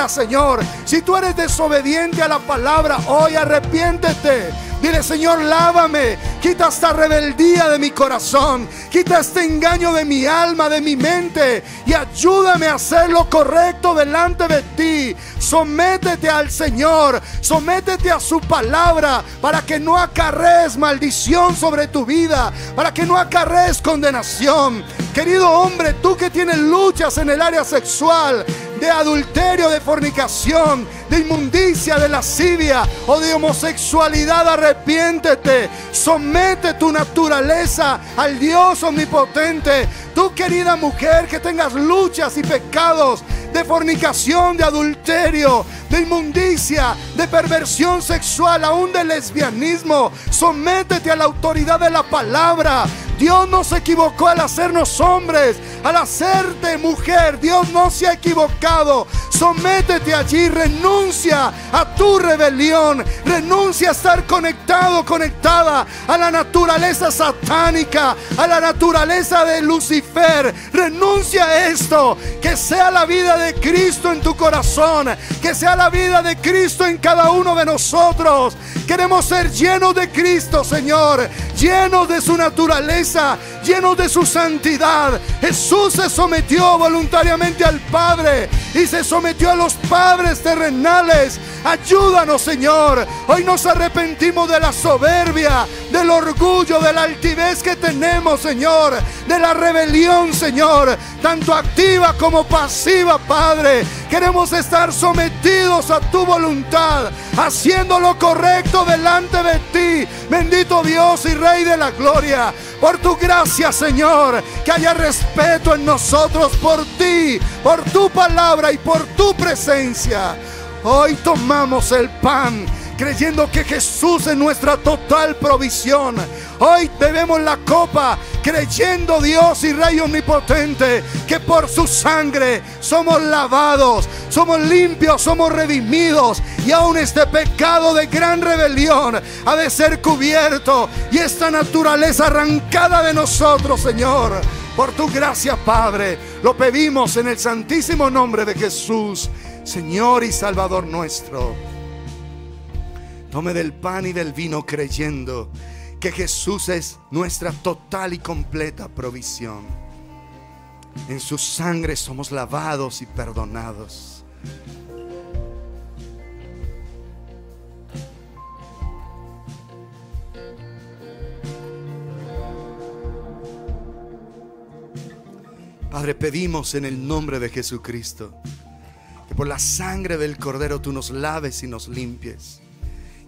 Señor. Si tú eres desobediente a la palabra, hoy arrepiéntete. Dile: Señor, lávame, quita esta rebeldía de mi corazón, quita este engaño de mi alma, de mi mente, y ayúdame a hacer lo correcto delante de ti. Sométete al Señor, sométete a su palabra, para que no acarrees maldición sobre tu vida, para que no acarrees condenación. Querido hombre, tú que tienes luchas en el área sexual, de adulterio, de fornicación, de inmundicia, de lascivia o de homosexualidad, arrepiéntete. Somete tu naturaleza al Dios omnipotente. Tú, querida mujer, que tengas luchas y pecados de fornicación, de adulterio, de inmundicia, de perversión sexual, aún de lesbianismo, sométete a la autoridad de la palabra. Dios no se equivocó al hacernos hombres, al hacerte mujer. Dios no se ha equivocado. Sométete allí, renuncia a tu rebelión, renuncia a estar conectado, conectada a la naturaleza satánica, a la naturaleza de Lucifer. Renuncia a esto, que sea la vida de Cristo en tu corazón, que sea la vida de Cristo en cada uno de nosotros. Queremos ser llenos de Cristo, Señor, llenos de su naturaleza, llenos de su santidad. Jesús se sometió voluntariamente al Padre y se sometió a los padres terrenales. Ayúdanos, Señor. Hoy nos arrepentimos de la soberbia, del orgullo, de la altivez que tenemos, Señor, de la rebelión, Señor, tanto activa como pasiva, Padre. Queremos estar sometidos a tu voluntad, haciendo lo correcto delante de ti, bendito Dios y Rey de la gloria. Por tu gracia, Señor, que haya respeto en nosotros por ti, por tu palabra y por tu presencia. Hoy tomamos el pan, creyendo que Jesús es nuestra total provisión. Hoy bebemos la copa, creyendo, Dios y Rey omnipotente, que por su sangre somos lavados, somos limpios, somos redimidos. Y aún este pecado de gran rebelión ha de ser cubierto, y esta naturaleza arrancada de nosotros, Señor. Por tu gracia, Padre, lo pedimos en el santísimo nombre de Jesús, Señor y Salvador nuestro. Tome del pan y del vino, creyendo que Jesús es nuestra total y completa provisión. En su sangre somos lavados y perdonados. Padre, pedimos en el nombre de Jesucristo que por la sangre del Cordero tú nos laves y nos limpies.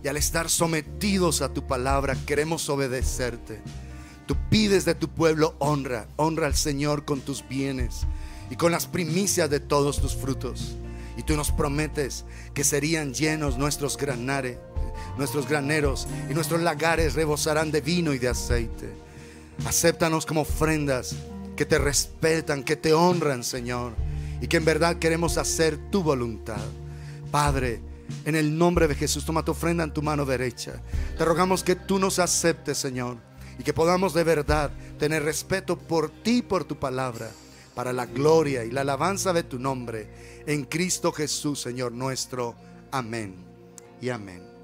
Y al estar sometidos a tu palabra, queremos obedecerte. Tú pides de tu pueblo honra. Honra al Señor con tus bienes y con las primicias de todos tus frutos. Y tú nos prometes que serían llenos nuestros graneros y nuestros lagares rebosarán de vino y de aceite. Acéptanos como ofrendas que te respetan, que te honran, Señor, y que en verdad queremos hacer tu voluntad. Padre, en el nombre de Jesús, toma tu ofrenda en tu mano derecha. Te rogamos que tú nos aceptes, Señor, y que podamos de verdad tener respeto por ti y por tu palabra, para la gloria y la alabanza de tu nombre, en Cristo Jesús, Señor nuestro. Amén y amén.